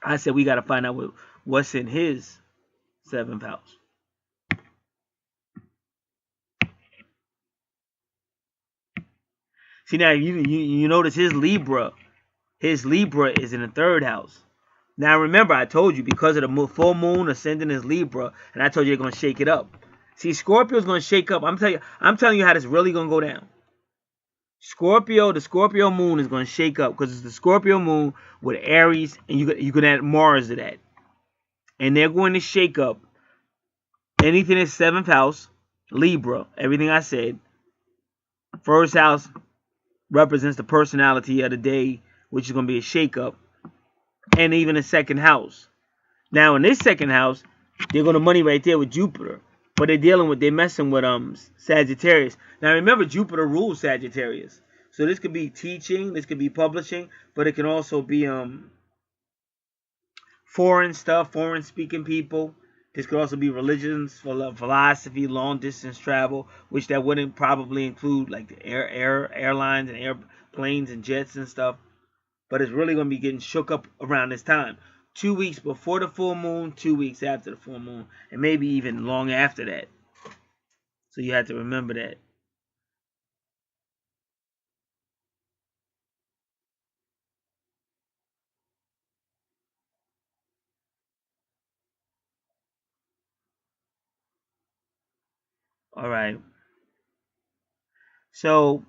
I said we got to find out what's in his 7th house. See, now you notice his Libra is in the 3rd house. Now remember, I told you because of the full moon ascending is Libra, and I told you they're gonna shake it up. See, Scorpio's gonna shake up. I'm telling you how this really gonna go down. The Scorpio moon is going to shake up because it's the Scorpio moon with Aries, and you can add Mars to that. And they're going to shake up anything in 7th house, Libra, everything I said. 1st house represents the personality of the day, which is going to be a shake up. And even the 2nd house. Now in this 2nd house, they're going to money right there with Jupiter. But they're messing with Sagittarius. Now remember, Jupiter rules Sagittarius. So this could be teaching, this could be publishing, but it can also be foreign stuff, foreign speaking people. This could also be religions, philosophy, long distance travel, which that wouldn't probably include like the airlines and airplanes and jets and stuff. But it's really going to be getting shook up around this time. 2 weeks before the full moon, 2 weeks after the full moon, and maybe even long after that. So you have to remember that. All right. So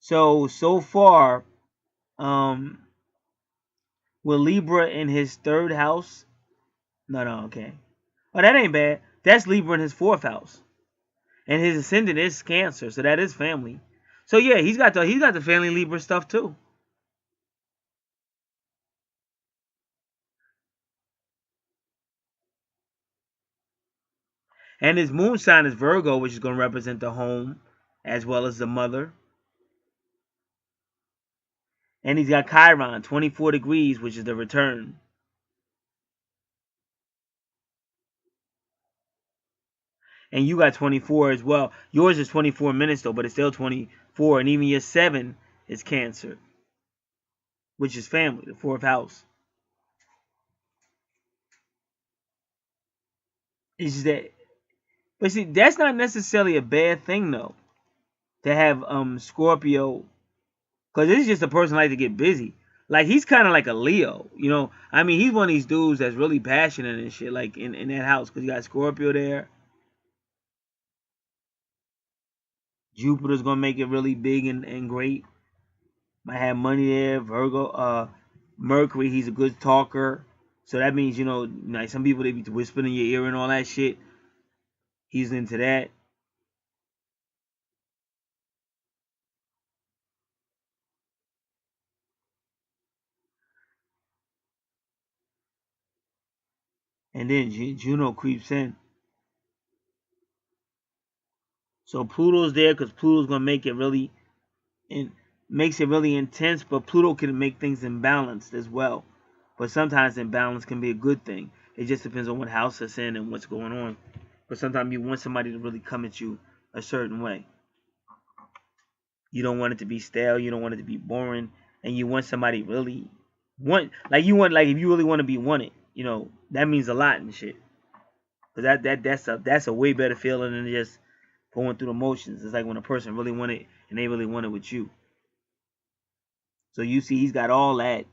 so far, um, with Libra in his third house. No, okay. Oh, that ain't bad. That's Libra in his fourth house, and his ascendant is Cancer, so that is family. So yeah, he's got the family Libra stuff too. And his moon sign is Virgo, which is going to represent the home as well as the mother. And he's got Chiron, 24 degrees, which is the return. And you got 24 as well. Yours is 24 minutes though, but it's still 24. And even your 7 is Cancer, which is family, the fourth house. It's just that, but see, that's not necessarily a bad thing though, to have Scorpio, because this is just a person like to get busy. Like he's kind of like a Leo, you know. I mean, he's one of these dudes that's really passionate and shit, like in that house, because you got Scorpio there. Jupiter's gonna make it really big and great. Might have money there. Virgo, Mercury, he's a good talker. So that means, like some people, they be whispering in your ear and all that shit. He's into that. And then Juno creeps in. So Pluto's there because Pluto's gonna make it really, and makes it really intense. But Pluto can make things imbalanced as well. But sometimes imbalance can be a good thing. It just depends on what house it's in and what's going on. But sometimes you want somebody to really come at you a certain way. You don't want it to be stale. You don't want it to be boring, and you want somebody really like if you really want to be wanted. That means a lot and shit. Cause that's a way better feeling than just going through the motions. It's like when a person really want it and they really want it with you. So you see, he's got all that,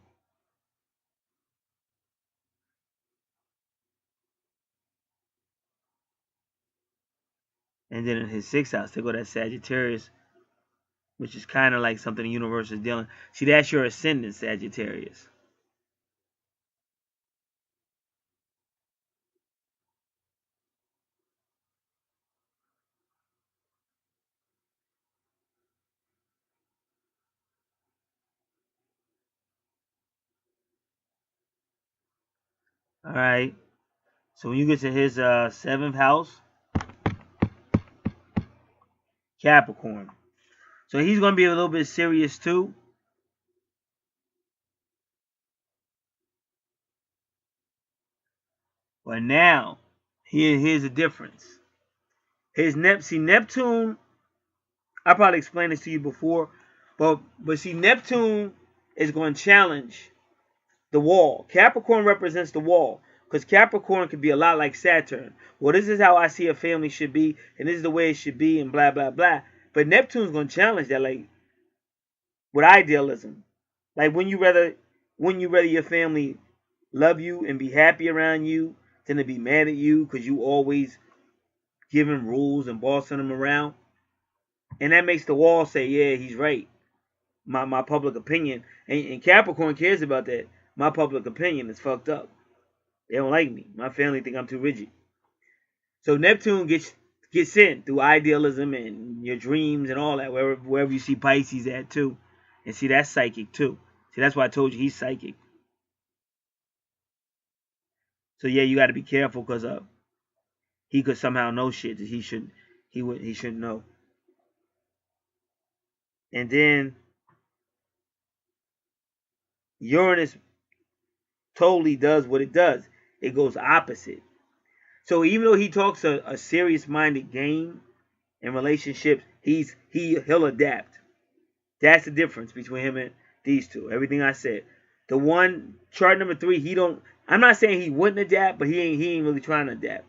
and then in his sixth house, they go that Sagittarius, which is kind of like something the universe is dealing. See, that's your ascendant, Sagittarius. All right. So when you get to his seventh house, Capricorn. So he's going to be a little bit serious too. But now, here's the difference. Neptune. I probably explained this to you before, but see, Neptune is going to challenge the wall. Capricorn represents the wall because Capricorn could be a lot like Saturn. Well, this is how I see a family should be, and this is the way it should be, and blah blah blah. But Neptune's going to challenge that, like with idealism. Like when you rather your family love you and be happy around you than to be mad at you because you always giving rules and bossing them around. And that makes the wall say, yeah, he's right. My public opinion. And Capricorn cares about that. My public opinion is fucked up. They don't like me. My family think I'm too rigid. So Neptune gets in through idealism and your dreams and all that, wherever you see Pisces at too. And see, that's psychic too. See, that's why I told you he's psychic. So yeah, you got to be careful because he could somehow know shit that he shouldn't know. And then Uranus totally does what it does. It goes opposite. So even though he talks a serious minded game in relationships, he'll adapt. That's the difference between him and these two. Everything I said. The one chart number 3, he don't. I'm not saying he wouldn't adapt, but he ain't really trying to adapt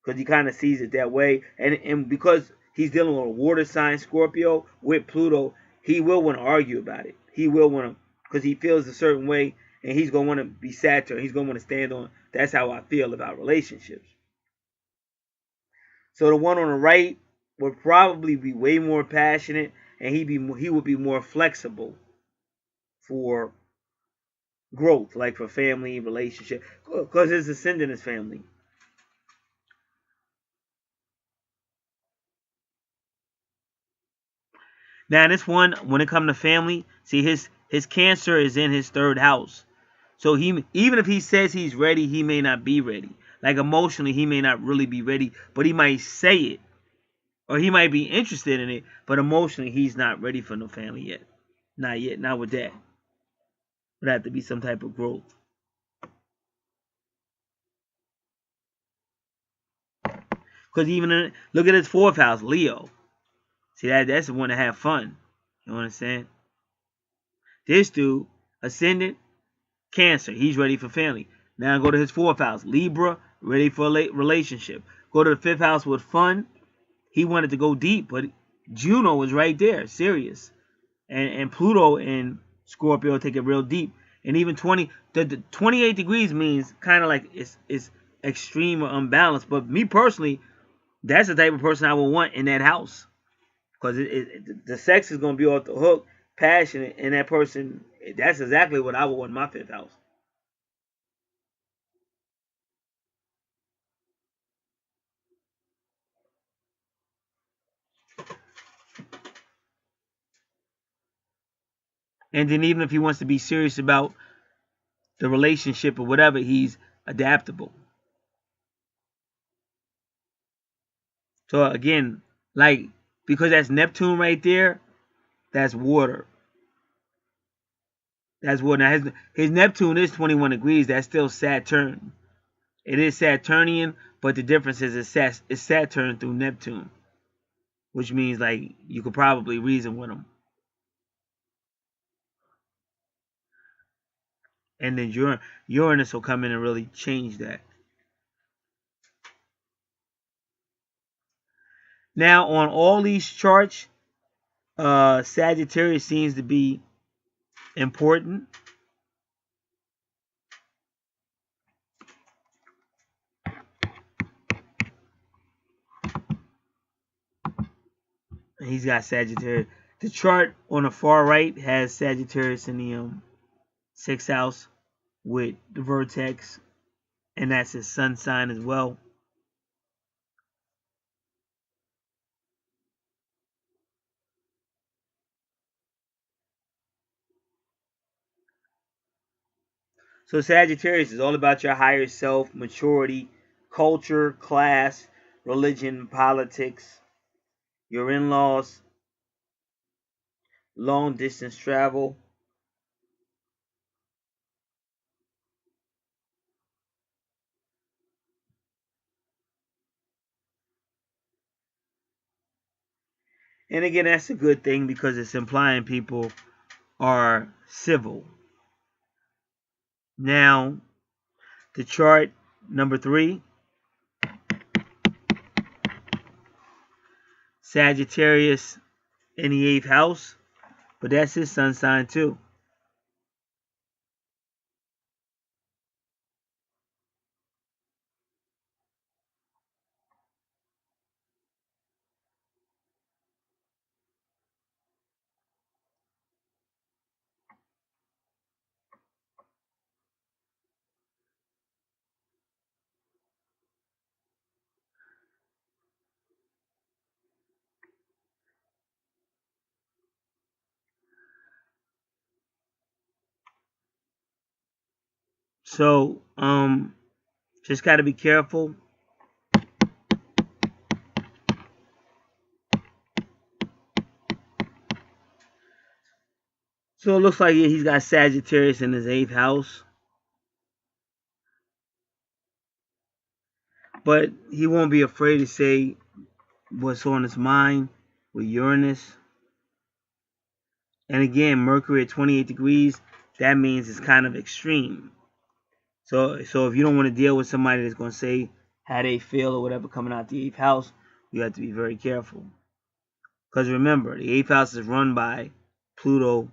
because he kind of sees it that way, and because he's dealing with a water sign Scorpio with Pluto, he will want to argue about it. He will want to because he feels a certain way, and he's gonna want to be Saturn. He's gonna want to stand on. That's how I feel about relationships. So the one on the right would probably be way more passionate, and he would be more flexible for growth, like for family relationship, because his ascendant is family. Now this one, when it comes to family, see his Cancer is in his 3rd house. So he, even if he says he's ready, he may not be ready. Like emotionally, he may not really be ready, but he might say it, or he might be interested in it, but emotionally he's not ready for no family yet. Not yet, not with that. Would have to be some type of growth. Because even look at his 4th house, Leo. See that's the one to have fun. You know what I'm saying? This dude, ascendant, Cancer, he's ready for family. Now go to his 4th house, Libra, ready for a relationship. Go to the 5th house with fun. He wanted to go deep, but Juno was right there, serious. And Pluto and Scorpio take it real deep. And even the 28 degrees means kind of like it's extreme or unbalanced. But me personally, that's the type of person I would want in that house. Because the sex is going to be off the hook, passionate, and that person, that's exactly what I would want in my 5th house. And then even if he wants to be serious about the relationship or whatever, he's adaptable. So again, like, because that's Neptune right there, that's water. That's water. Now his Neptune is 21 degrees. That's still Saturn. It is Saturnian, but the difference is it's Saturn through Neptune, which means like you could probably reason with him. And then Uranus will come in and really change that. Now on all these charts, Sagittarius seems to be important. He's got Sagittarius. The chart on the far right has Sagittarius in the 6th house with the vertex, and that's his sun sign as well. So Sagittarius is all about your higher self, maturity, culture, class, religion, politics, your in-laws, long distance travel. And again, that's a good thing because it's implying people are civil. Now, the chart number 3, Sagittarius in the 8th house, but that's his sun sign too. So, just got to be careful. So it looks like he's got Sagittarius in his 8th house. But he won't be afraid to say what's on his mind with Uranus. And again, Mercury at 28 degrees, that means it's kind of extreme. So if you don't want to deal with somebody that's going to say how they feel or whatever coming out the 8th house, you have to be very careful. Because remember, the 8th house is run by Pluto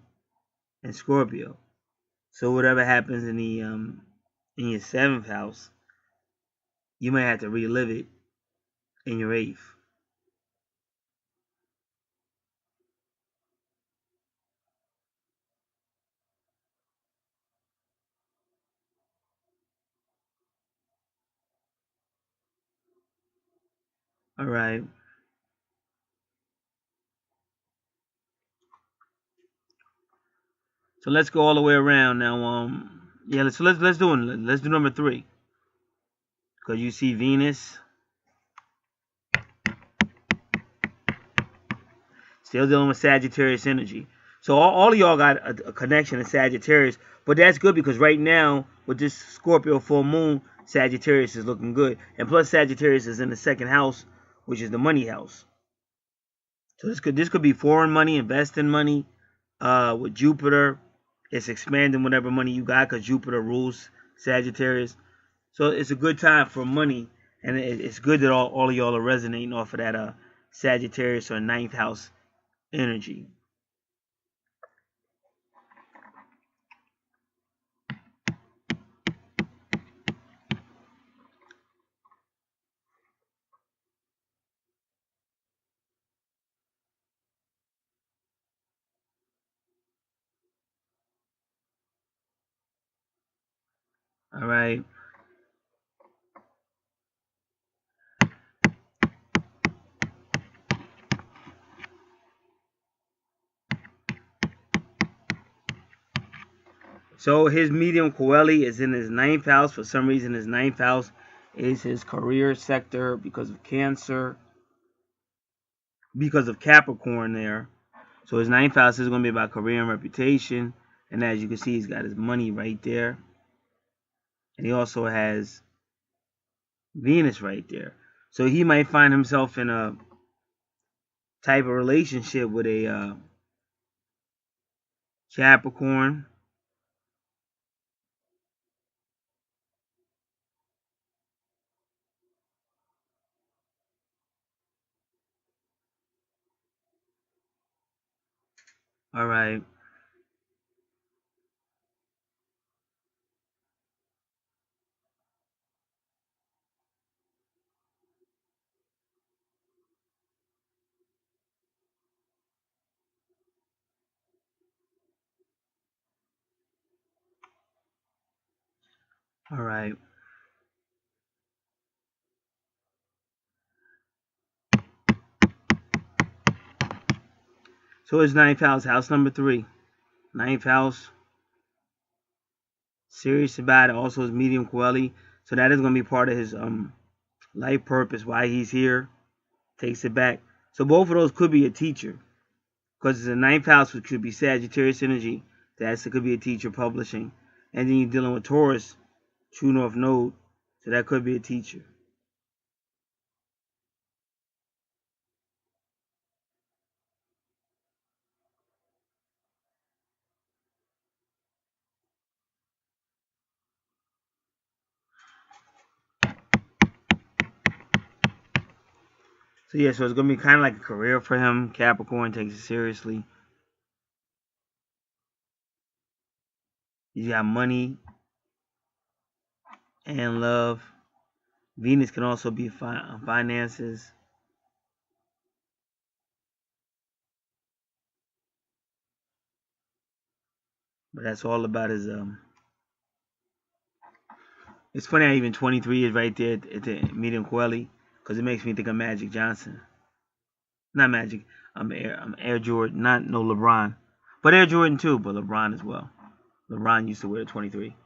and Scorpio. So whatever happens in the in your 7th house, you might have to relive it in your 8th. All right. So let's go all the way around now. Yeah, let's do it. Let's do number 3. Because you see Venus still dealing with Sagittarius energy. So all of y'all got a connection to Sagittarius, but that's good because right now with this Scorpio full moon, Sagittarius is looking good, and plus Sagittarius is in the 2nd house, which is the money house. So this could be foreign money, investing money. With Jupiter, it's expanding whatever money you got because Jupiter rules Sagittarius. So it's a good time for money, and it's good that all of y'all are resonating off of that Sagittarius or 9th house energy. All right. So his medium Coeli is in his 9th house. For some reason, his 9th house is his career sector because of Cancer, because of Capricorn there. So his 9th house is going to be about career and reputation. And as you can see, he's got his money right there. And he also has Venus right there. So he might find himself in a type of relationship with a Capricorn. All right. All right. So his 9th house, house number 3. 9th house. Serious about it. Also his medium Coeli. So that is going to be part of his life purpose, why he's here. Takes it back. So both of those could be a teacher. Because it's a 9th house, which could be Sagittarius energy. That could be a teacher publishing. And then you're dealing with Taurus, True North Node. So that could be a teacher. So yeah, so it's going to be kind of like a career for him. Capricorn takes it seriously. He's got money and love. Venus can also be finances. But that's all about his It's funny how even 23 is right there at the medium Coeli, because it makes me think of Magic Johnson. Not Magic. I'm Air Jordan, not no LeBron, but Air Jordan too, but LeBron as well. LeBron used to wear 23.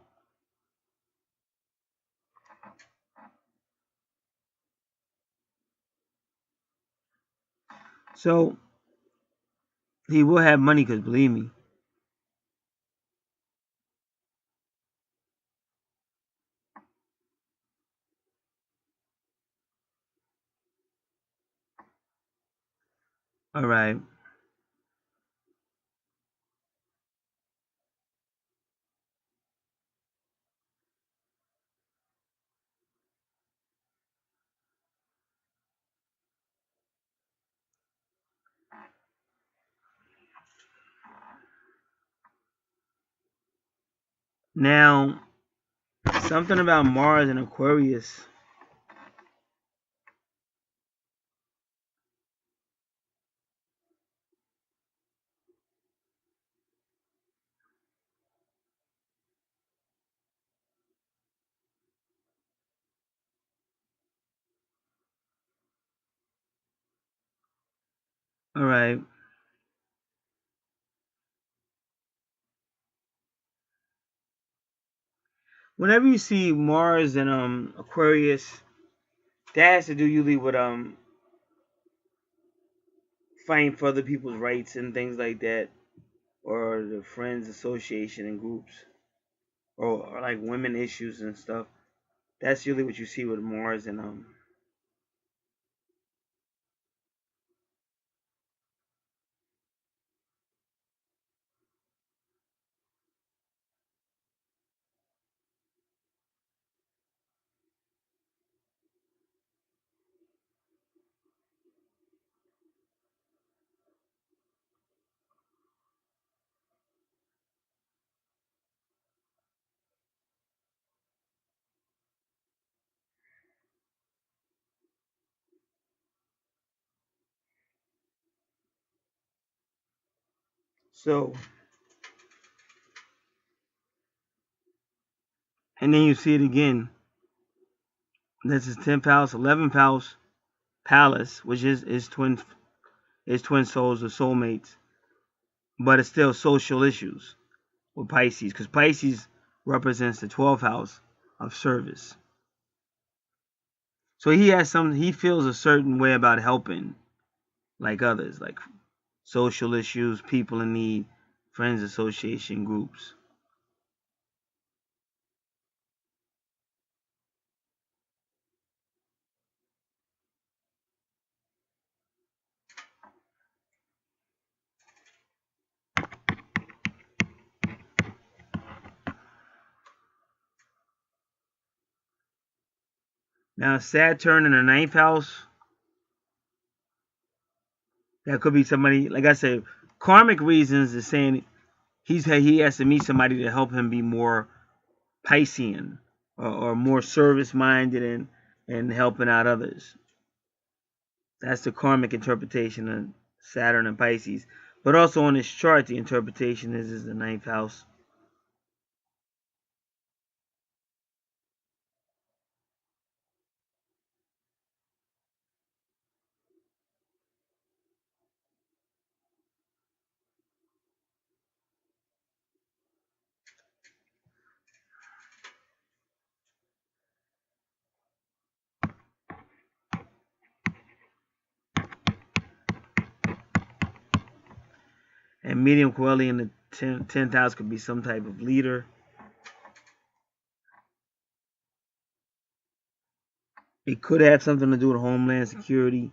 So he will have money, because believe me. All right. Now, something about Mars and Aquarius. All right. Whenever you see Mars and Aquarius, that has to do usually with fighting for other people's rights and things like that, or the friends association and groups, or like women issues and stuff. That's usually what you see with Mars and so. And then you see it again. This is 10th house, 11th house, Palace, which is twin souls or soulmates, but it's still social issues with Pisces, because Pisces represents the 12th house of service. So he feels a certain way about helping like others, like social issues, people in need, friends association groups. Now Saturn in the 9th house, that could be somebody, like I said, karmic reasons is saying he has to meet somebody to help him be more Piscean, or more service minded and helping out others. That's the karmic interpretation of Saturn and Pisces. But also on this chart, the interpretation is the 9th house. And medium quality in the 10th house could be some type of leader. It could have something to do with homeland security,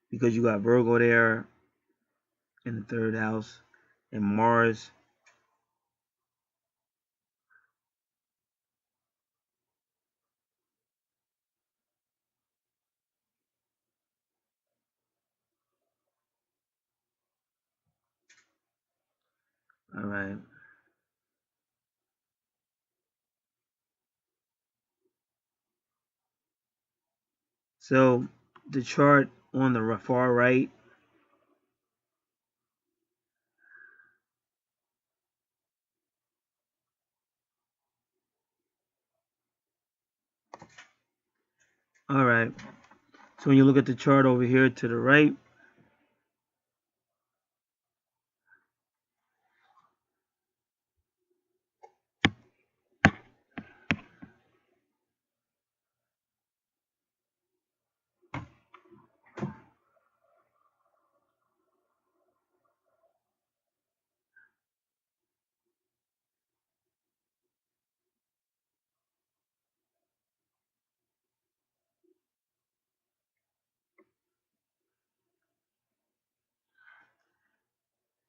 because you got Virgo there in the 3rd house and Mars. All right. So the chart on the far right, all right. So when you look at the chart over here to the right,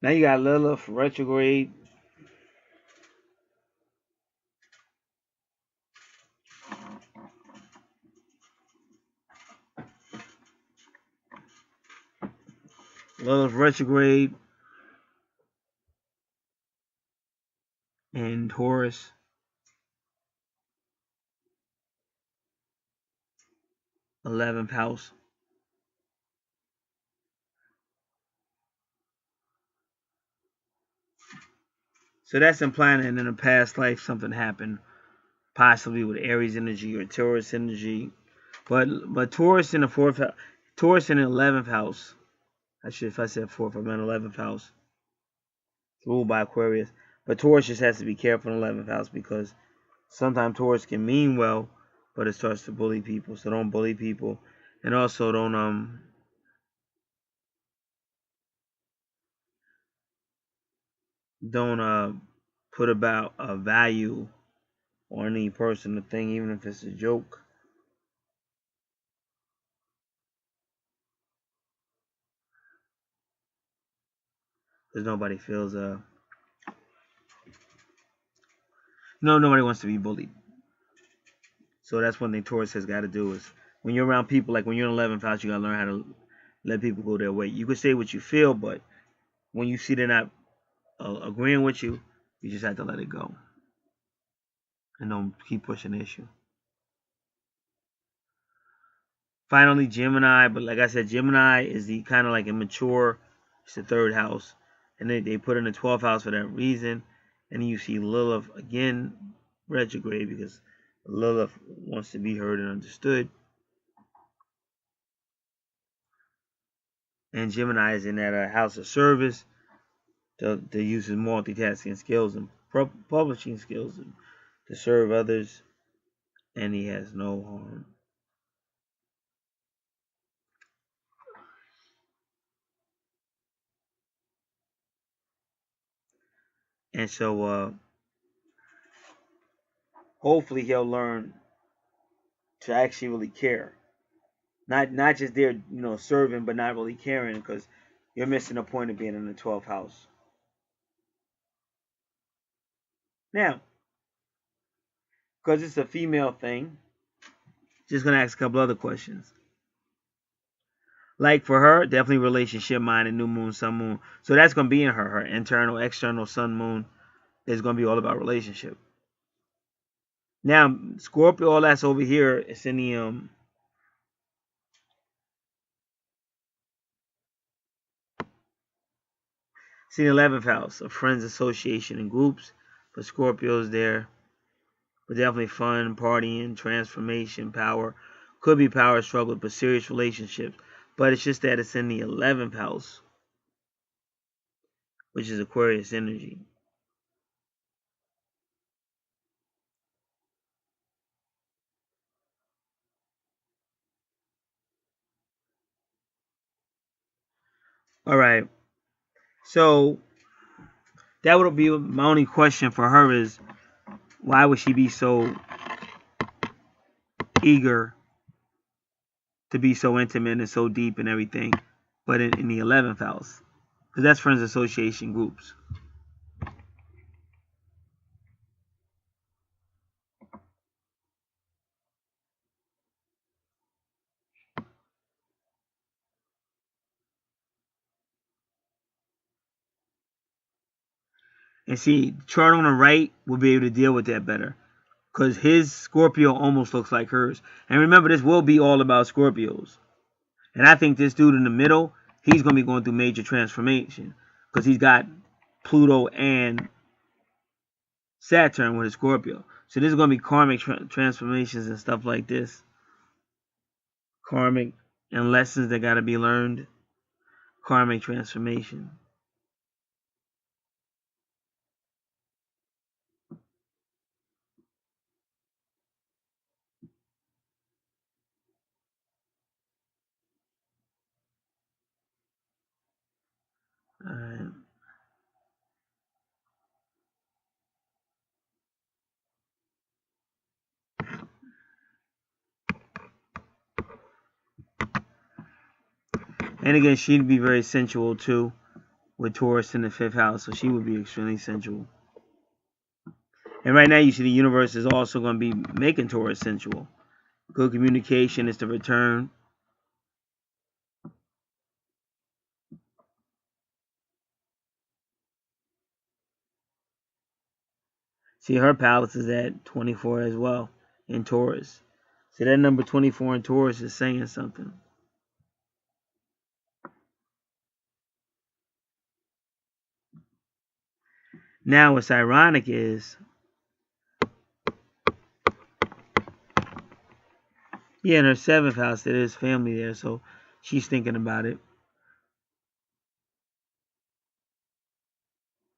now you got Lilith retrograde. Lilith retrograde in Taurus. 11th house. So that's implying that in a past life something happened, possibly with Aries energy or Taurus energy. But Taurus in the fourth house, Taurus in the 11th house. If I said fourth, I meant 11th house. It's ruled by Aquarius. But Taurus just has to be careful in the 11th house because sometimes Taurus can mean well, but it starts to bully people. So don't bully people, and also don't put about a value on any person or thing, even if it's a joke. Because nobody feels nobody wants to be bullied. So that's one thing Taurus has got to do is when you're around people, like when you're in 11th house, you got to learn how to let people go their way. You can say what you feel, but when you see they're not agreeing with you, you just have to let it go and don't keep pushing the issue. Finally, Gemini, but like I said, Gemini is the kind of like immature. It's the third house, and they put in the 12th house for that reason. And then you see Lilith again retrograde because Lilith wants to be heard and understood. And Gemini is in that house of service. To use his multitasking skills and publishing skills to serve others, and he has no harm. And so hopefully he'll learn to actually really care. Not just there, serving, but not really caring because you're missing the point of being in the 12th house. Now, because it's a female thing, just gonna ask a couple other questions. Like for her, definitely relationship minded, new moon, sun moon. So that's gonna be in her internal, external, sun moon is gonna be all about relationship. Now, Scorpio, all that's over here. It's in the it's in the 11th house of friends, association, and groups. But Scorpio's there. But definitely fun, partying, transformation, power. Could be power struggle, but serious relationships. But it's just that it's in the 11th house, which is Aquarius energy. All right. So that would be my only question for her is why would she be so eager to be so intimate and so deep and everything, but in the 11th house? Because that's friends association groups. And see, chart on the right will be able to deal with that better. Because his Scorpio almost looks like hers. And remember, this will be all about Scorpios. And I think this dude in the middle, he's going to be going through major transformation. Because he's got Pluto and Saturn with his Scorpio. So this is going to be karmic transformations and stuff like this. Karmic and lessons that got to be learned. Karmic transformation. All right. And again, she'd be very sensual too, with Taurus in the 5th house, so she would be extremely sensual. And right now, you see the universe is also going to be making Taurus sensual. Good communication is the return. See, her palace is at 24 as well in Taurus. So that number 24 in Taurus is saying something. Now, what's ironic is, yeah, in her 7th house, there is family there, so she's thinking about it.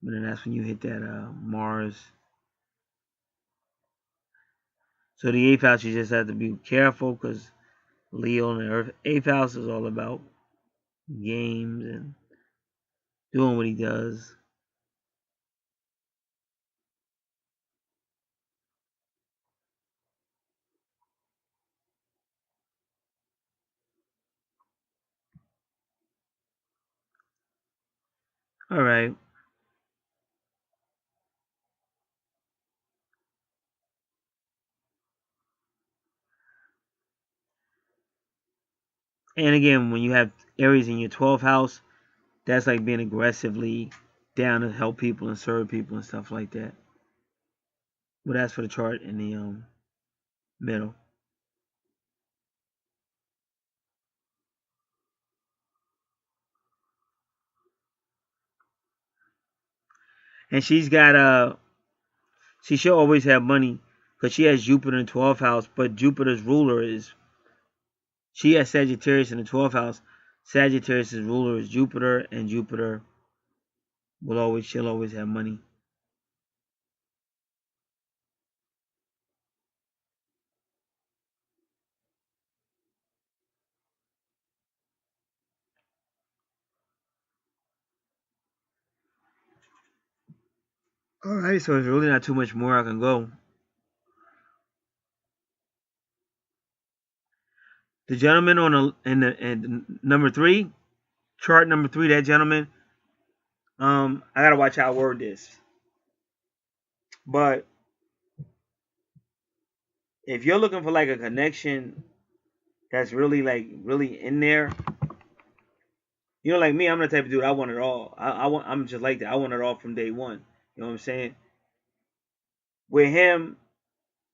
But then that's when you hit that Mars. So the 8th house, you just have to be careful because Leo and the Earth 8th house is all about games and doing what he does. All right. And again, when you have Aries in your 12th house, that's like being aggressively down to help people and serve people and stuff like that. But that's for the chart in the middle. And she's got she should always have money because she has Jupiter in the 12th house, but Jupiter's ruler is, she has Sagittarius in the 12th house. Sagittarius' ruler is Jupiter, and Jupiter she'll always have money. All right, so there's really not too much more I can go. The gentleman in number 3, chart number 3, that gentleman, I gotta watch how I word this. But if you're looking for like a connection that's really in there, like me, I'm the type of dude, I want it all. I'm just like that. I want it all from day one. You know what I'm saying? With him,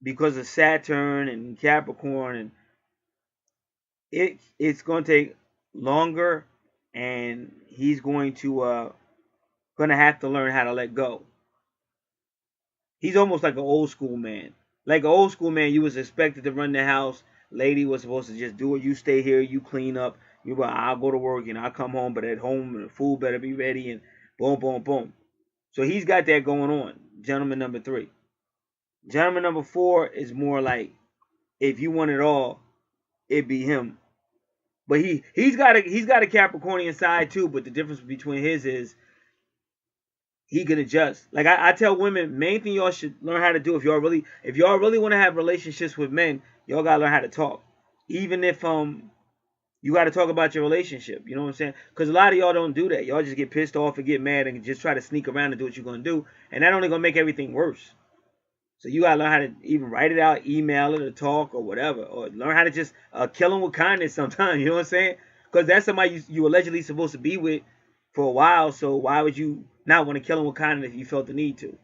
because of Saturn and Capricorn, and it's going to take longer, and he's going to have to learn how to let go. He's almost like an old school man. Like an old school man, you was expected to run the house. Lady was supposed to just do it. You stay here, you clean up. I'll go to work and I'll come home, but at home the food better be ready and boom, boom, boom. So he's got that going on. Gentleman number 3. Gentleman number 4 is more like, if you want it all, it'd be him. But he's got a Capricornian side too. But the difference between his is he can adjust. Like I tell women, main thing y'all should learn how to do if y'all really want to have relationships with men, y'all gotta learn how to talk. Even if you got to talk about your relationship. You know what I'm saying? Because a lot of y'all don't do that. Y'all just get pissed off and get mad and just try to sneak around and do what you're gonna do, and that only gonna make everything worse. So you gotta learn how to even write it out, email it, or talk, or whatever, or learn how to just kill them with kindness sometimes. You know what I'm saying? Because that's somebody you allegedly supposed to be with for a while. So why would you not want to kill them with kindness if you felt the need to? You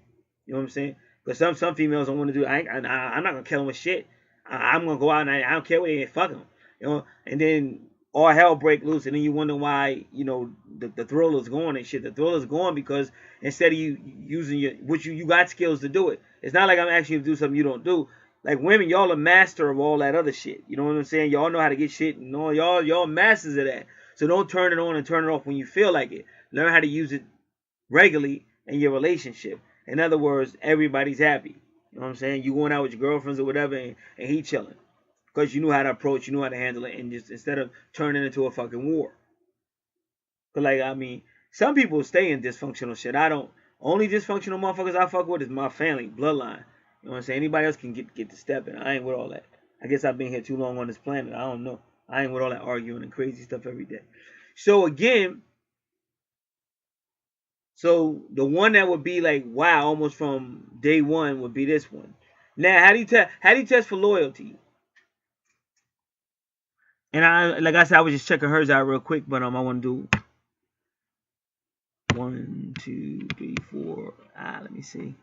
know what I'm saying? Because some females don't want to do. I'm not gonna kill them with shit. I'm gonna go out and I don't care what they fuck them. You know, and then all hell break loose, and then you wonder why the thrill is gone and shit. The thrill is gone because instead of you using you got skills to do it. It's not like I'm asking you to do something you don't do. Like women, y'all are master of all that other shit. You know what I'm saying? Y'all know how to get shit, and all y'all masters of that. So don't turn it on and turn it off when you feel like it. Learn how to use it regularly in your relationship. In other words, everybody's happy. You know what I'm saying? You going out with your girlfriends or whatever, and he chilling. Because you knew how to approach, you knew how to handle it, and just instead of turning it into a fucking war. But like, I mean, some people stay in dysfunctional shit. I don't. Only dysfunctional motherfuckers I fuck with is my family, bloodline. You know what I'm saying? Anybody else can get to stepping. I ain't with all that. I guess I've been here too long on this planet. I don't know. I ain't with all that arguing and crazy stuff every day. So again, so the one that would be like wow, almost from day one would be this one. Now, how do you test for loyalty? And like I said, I was just checking hers out real quick, but I want to do 1, 2, 3, 4. Let me see.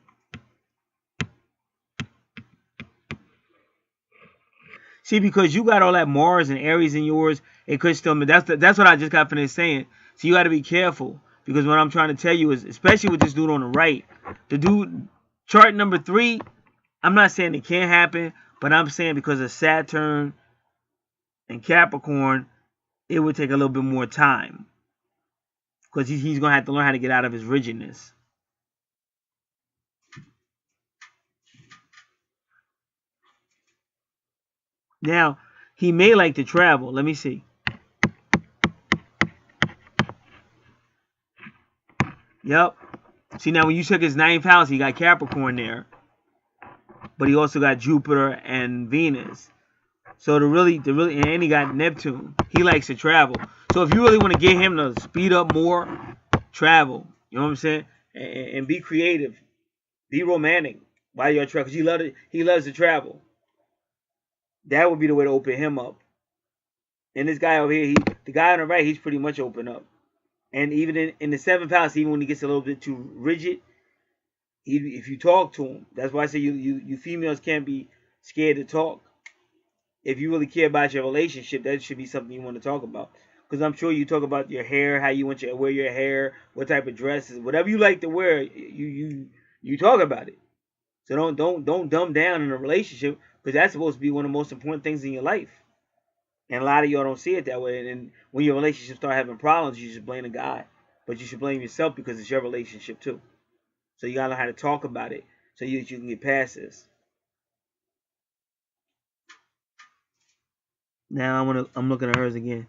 See, because you got all that Mars and Aries in yours, it could still. That's what I just got finished saying. So you got to be careful, because what I'm trying to tell you is, especially with this dude on the right, the dude chart number 3. I'm not saying it can't happen, but I'm saying because of Saturn and Capricorn, it would take a little bit more time, because he's gonna have to learn how to get out of his rigidness. Now, he may like to travel. Let me see. Yep. See, now when you took his 9th house, he got Capricorn there. But he also got Jupiter and Venus. So and he got Neptune. He likes to travel. So if you really want to get him to speed up more, travel. You know what I'm saying? And be creative. Be romantic while you're traveling. Because he loves to travel. That would be the way to open him up. And this guy over here, the guy on the right, he's pretty much open up. And even in the 7th house, even when he gets a little bit too rigid, if you talk to him, that's why I say you females can't be scared to talk. If you really care about your relationship, that should be something you want to talk about. Because I'm sure you talk about your hair, how you want to wear your hair, what type of dresses, whatever you like to wear, you talk about it. So don't dumb down in a relationship, because that's supposed to be one of the most important things in your life. And a lot of y'all don't see it that way. And when your relationship start having problems, you should blame the guy. But you should blame yourself, because it's your relationship too. So you gotta know how to talk about it so you can get past this. Now I'm looking at hers again.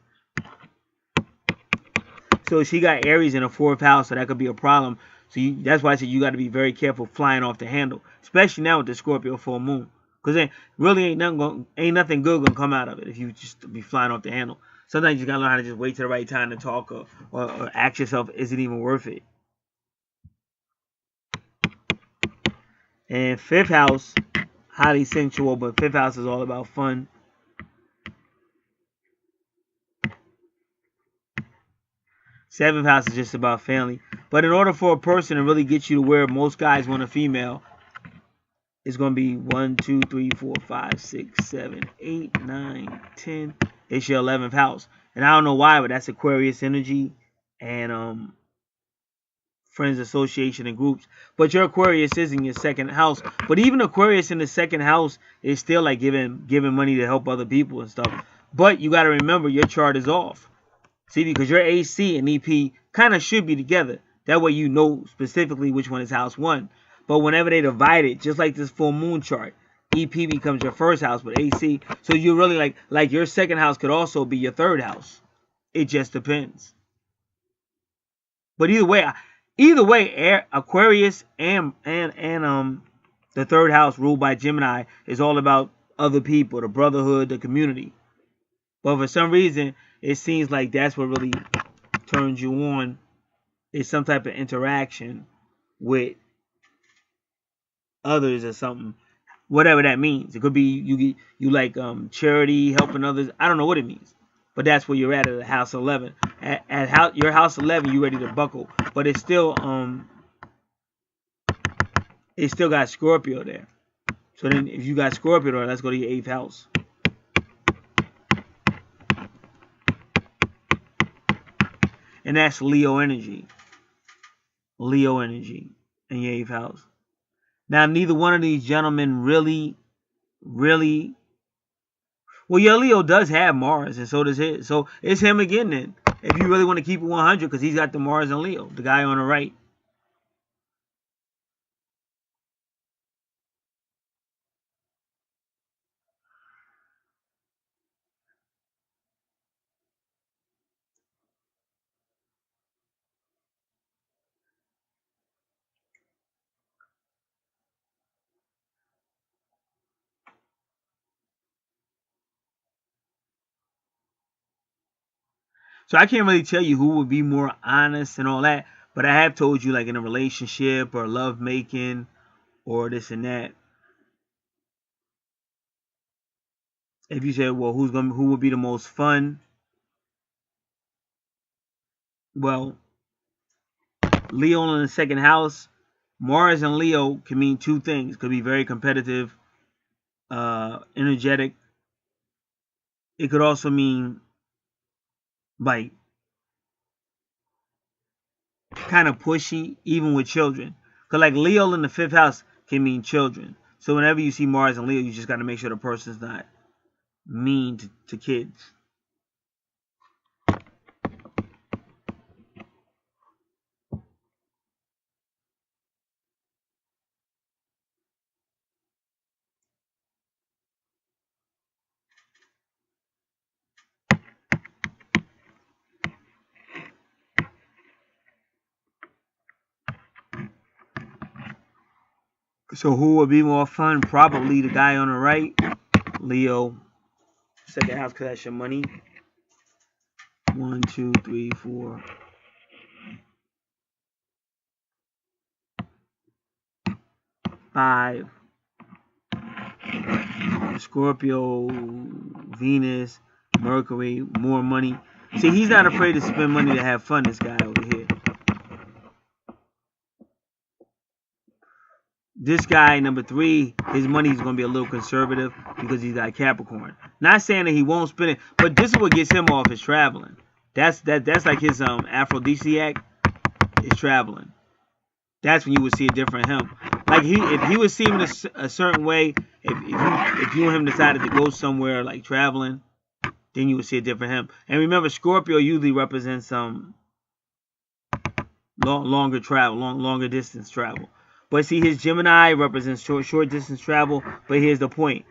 So she got Aries in the 4th house, so that could be a problem. So that's why I said you got to be very careful flying off the handle, especially now with the Scorpio full moon, because there really ain't nothing good gonna come out of it if you just be flying off the handle. Sometimes you gotta learn how to just wait till the right time to talk, or ask yourself, is it even worth it? And 5th house, highly sensual, but 5th house is all about fun. 7th house is just about family. But in order for a person to really get you to where most guys want a female, it's going to be 1, 2, 3, 4, 5, 6, 7, 8, 9, 10. It's your 11th house. And I don't know why, but that's Aquarius energy and friends, association, and groups. But your Aquarius is in your 2nd house. But even Aquarius in the 2nd house is still like giving money to help other people and stuff. But you got to remember, your chart is off. See, because your AC and EP kind of should be together. That way you know specifically which one is house 1. But whenever they divide it, just like this full moon chart, EP becomes your 1st house, but AC. So you're really like your 2nd house could also be your 3rd house. It just depends. But either way, Aquarius and the 3rd house ruled by Gemini is all about other people, the brotherhood, the community. But for some reason, it seems like that's what really turns you on, is some type of interaction with others or something, whatever that means. It could be you like charity, helping others. I don't know what it means, but that's where you're at the house 11. At your house 11, you're ready to buckle, but it's still got Scorpio there. So then, if you got Scorpio there, let's go to your 8th house. And that's Leo energy. Leo energy in your 8th house. Now, neither one of these gentlemen really... Well, your Leo does have Mars, and so does his. So it's him again then. If you really want to keep it 100, because he's got the Mars and Leo, the guy on the right. So I can't really tell you who would be more honest and all that, but I have told you, like in a relationship or love making or this and that. If you said, well, who would be the most fun? Well, Leo in the 2nd house, Mars and Leo can mean two things. Could be very competitive, energetic, it could also mean like kind of pushy, even with children. Because like Leo in the 5th house can mean children. So whenever you see Mars and Leo, you just got to make sure the person's not mean to kids. So who would be more fun? Probably the guy on the right, Leo. 2nd house, because that's your money. 1, 2, 3, 4. 5. Scorpio, Venus, Mercury, more money. See, he's not afraid to spend money to have fun, this guy over here. This guy, number 3, his money is going to be a little conservative because he's got Capricorn. Not saying that he won't spend it, but this is what gets him off, is traveling. That's like his aphrodisiac is traveling. That's when you would see a different him. Like if he was seeming a certain way, if you and him decided to go somewhere like traveling, then you would see a different him. And remember, Scorpio usually represents longer travel, longer distance travel. But see, his Gemini represents short distance travel. But here's the point: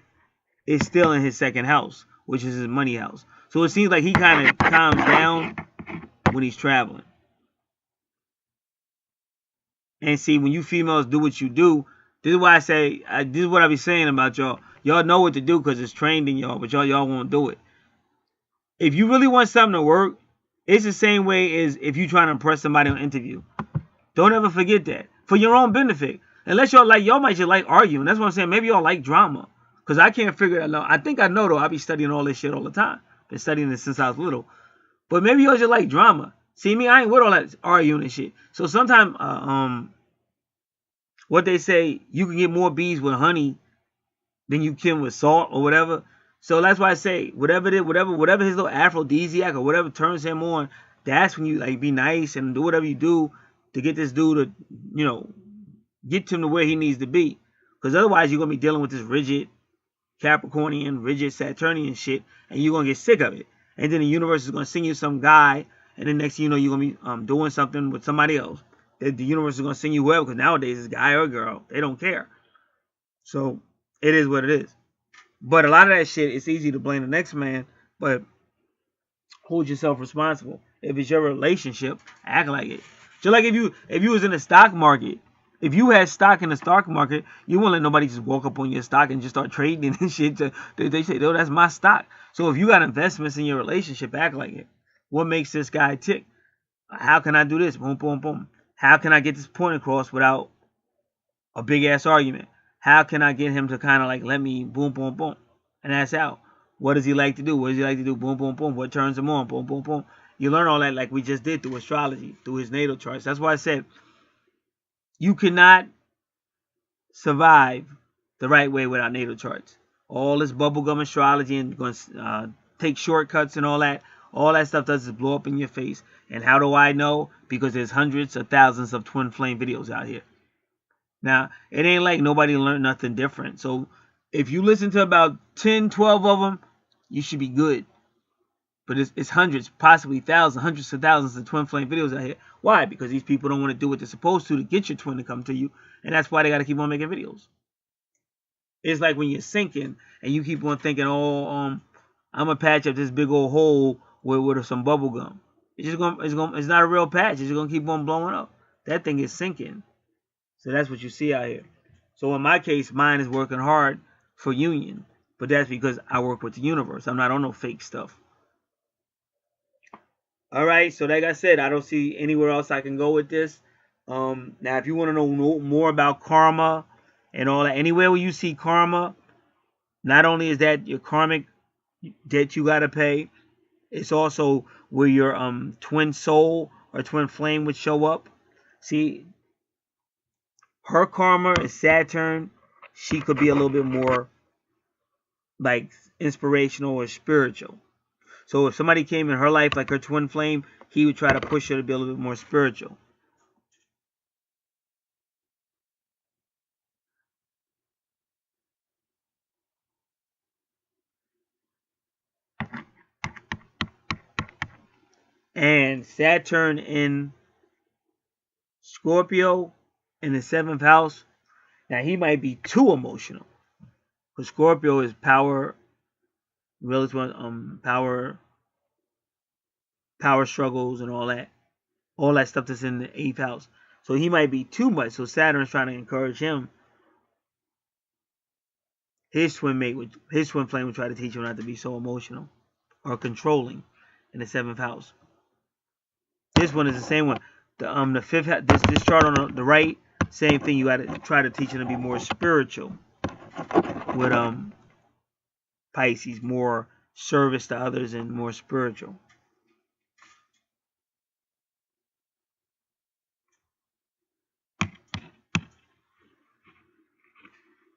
it's still in his 2nd house, which is his money house. So it seems like he kind of calms down when he's traveling. And see, when you females do what you do, this is why I say, this is what I be saying about y'all. Y'all know what to do because it's trained in y'all, but y'all won't do it. If you really want something to work, it's the same way as if you trying to impress somebody on an interview. Don't ever forget that. For your own benefit. Unless y'all might just like arguing. That's what I'm saying. Maybe y'all like drama. Because I can't figure that out. I think I know, though. I be studying all this shit all the time. Been studying this since I was little. But maybe y'all just like drama. See me, I ain't with all that arguing and shit. So sometimes, what they say, you can get more bees with honey than you can with salt or whatever. So that's why I say, whatever his little aphrodisiac or whatever turns him on, that's when you like be nice and do whatever you do to get this dude to, get him to where he needs to be. Because otherwise you're gonna be dealing with this rigid Capricornian, rigid Saturnian shit, and you're gonna get sick of it. And then the universe is gonna send you some guy, and then next thing you know, you're gonna be doing something with somebody else. The universe is gonna send you whoever, because nowadays it's guy or girl, they don't care. So it is what it is. But a lot of that shit, it's easy to blame the next man, but hold yourself responsible. If it's your relationship, act like it. Just like if you was in the stock market, if you had stock in the stock market, you won't let nobody just walk up on your stock and just start trading and shit. They say, oh, that's my stock. So if you got investments in your relationship, act like it. What makes this guy tick? How can I do this? Boom, boom, boom. How can I get this point across without a big ass argument? How can I get him to kind of like let me boom, boom, boom? And that's out. What does he like to do? What does he like to do? Boom, boom, boom. What turns him on? Boom, boom, boom. You learn all that like we just did through astrology, through his natal charts. That's why I said you cannot survive the right way without natal charts. All this bubblegum astrology and going to take shortcuts and all that stuff does is blow up in your face. And how do I know? Because there's hundreds of thousands of twin flame videos out here. Now, it ain't like nobody learned nothing different. So if you listen to about 10, 12 of them, you should be good. But it's hundreds, possibly thousands, hundreds of thousands of twin flame videos out here. Why? Because these people don't want to do what they're supposed to get your twin to come to you. And that's why they got to keep on making videos. It's like when you're sinking and you keep on thinking, oh, I'm going to patch up this big old hole with some bubble gum. It's not a real patch. It's just going to keep on blowing up. That thing is sinking. So that's what you see out here. So in my case, mine is working hard for union. But that's because I work with the universe. I'm not on no fake stuff. All right, so like I said, I don't see anywhere else I can go with this. Now, if you want to know more about karma and all that, anywhere where you see karma, not only is that your karmic debt you got to pay, it's also where your twin soul or twin flame would show up. See, her karma is Saturn. She could be a little bit more like inspirational or spiritual. So if somebody came in her life like her twin flame, he would try to push her to be a little bit more spiritual. And Saturn in Scorpio in the 7th house. Now he might be too emotional. Because Scorpio is power, really power struggles and all that stuff that's in the 8th house. So he might be too much. So Saturn's trying to encourage him. His twin flame would try to teach him not to be so emotional or controlling in the 7th house. This one is the same one. The 5th, this chart on the right, same thing. You got to try to teach him to be more spiritual. With Pisces, more service to others and more spiritual.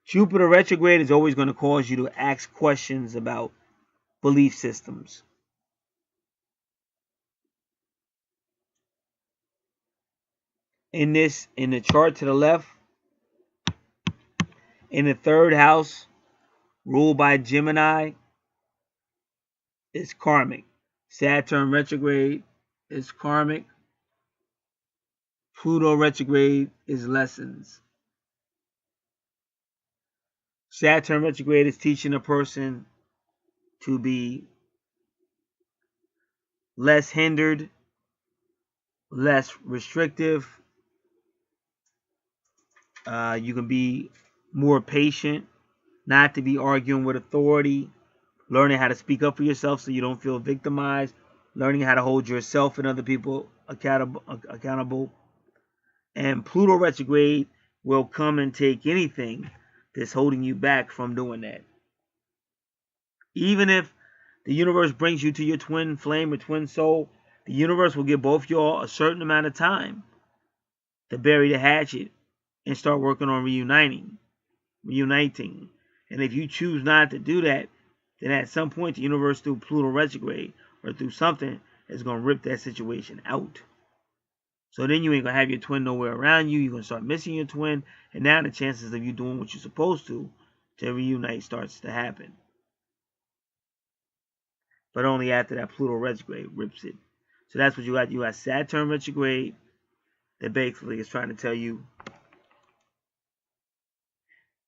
Jupiter retrograde is always going to cause you to ask questions about belief systems. In the chart to the left, in the 3rd house, ruled by Gemini, is karmic. Saturn retrograde is karmic. Pluto retrograde is lessons. Saturn retrograde is teaching a person to be less hindered, less restrictive. You can be more patient, not to be arguing with authority, learning how to speak up for yourself so you don't feel victimized, learning how to hold yourself and other people accountable. And Pluto retrograde will come and take anything that's holding you back from doing that. Even if the universe brings you to your twin flame or twin soul, the universe will give both y'all a certain amount of time to bury the hatchet and start working on reuniting. And if you choose not to do that, then at some point the universe through Pluto retrograde or through something is going to rip that situation out. So then you ain't going to have your twin nowhere around you. You're going to start missing your twin. And now the chances of you doing what you're supposed to reunite starts to happen. But only after that Pluto retrograde rips it. So that's what you got. You got Saturn retrograde that basically is trying to tell you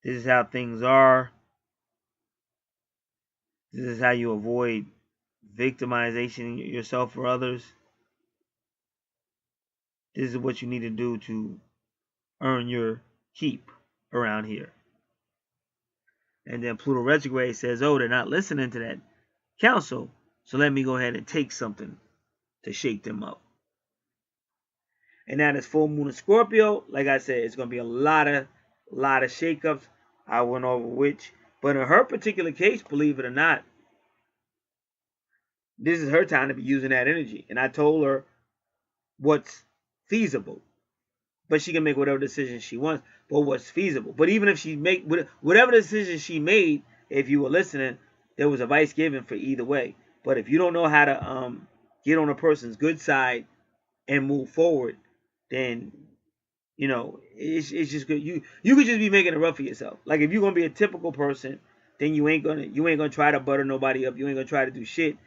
this is how things are. This is how you avoid victimization yourself or others. This is what you need to do to earn your keep around here. And then Pluto retrograde says, oh, they're not listening to that counsel, so let me go ahead and take something to shake them up. And now this full moon in Scorpio, like I said, it's going to be a lot of shakeups. I went over which. But in her particular case, believe it or not, this is her time to be using that energy. And I told her what's feasible. But she can make whatever decision she wants, but what's feasible. But even if she make whatever decision she made, if you were listening, there was advice given for either way. But if you don't know how to get on a person's good side and move forward, then it's just good. You could just be making it rough for yourself. Like if you're gonna be a typical person, then you ain't gonna try to butter nobody up. You ain't gonna try to do shit.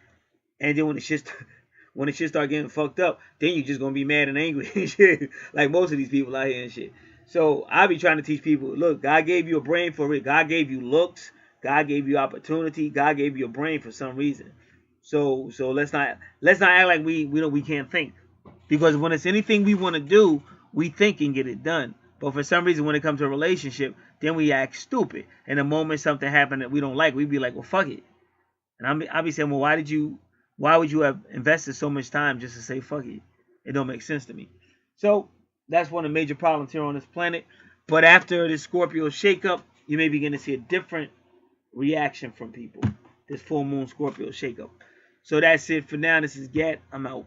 And then when the shit start getting fucked up, then you just gonna be mad and angry and shit. Like most of these people out here and shit. So I be trying to teach people, look, God gave you a brain for it. God gave you looks. God gave you opportunity. God gave you a brain for some reason. So let's not act like we can't think. Because when it's anything we want to do, we think and get it done. But for some reason, when it comes to a relationship, then we act stupid. And the moment something happened that we don't like, we be like, well, fuck it. And I'll be saying, well, why would you have invested so much time just to say fuck it? It don't make sense to me. So that's one of the major problems here on this planet. But after this Scorpio shakeup, you may begin to see a different reaction from people. This full moon Scorpio shakeup. So that's it for now. This is Gat. I'm out.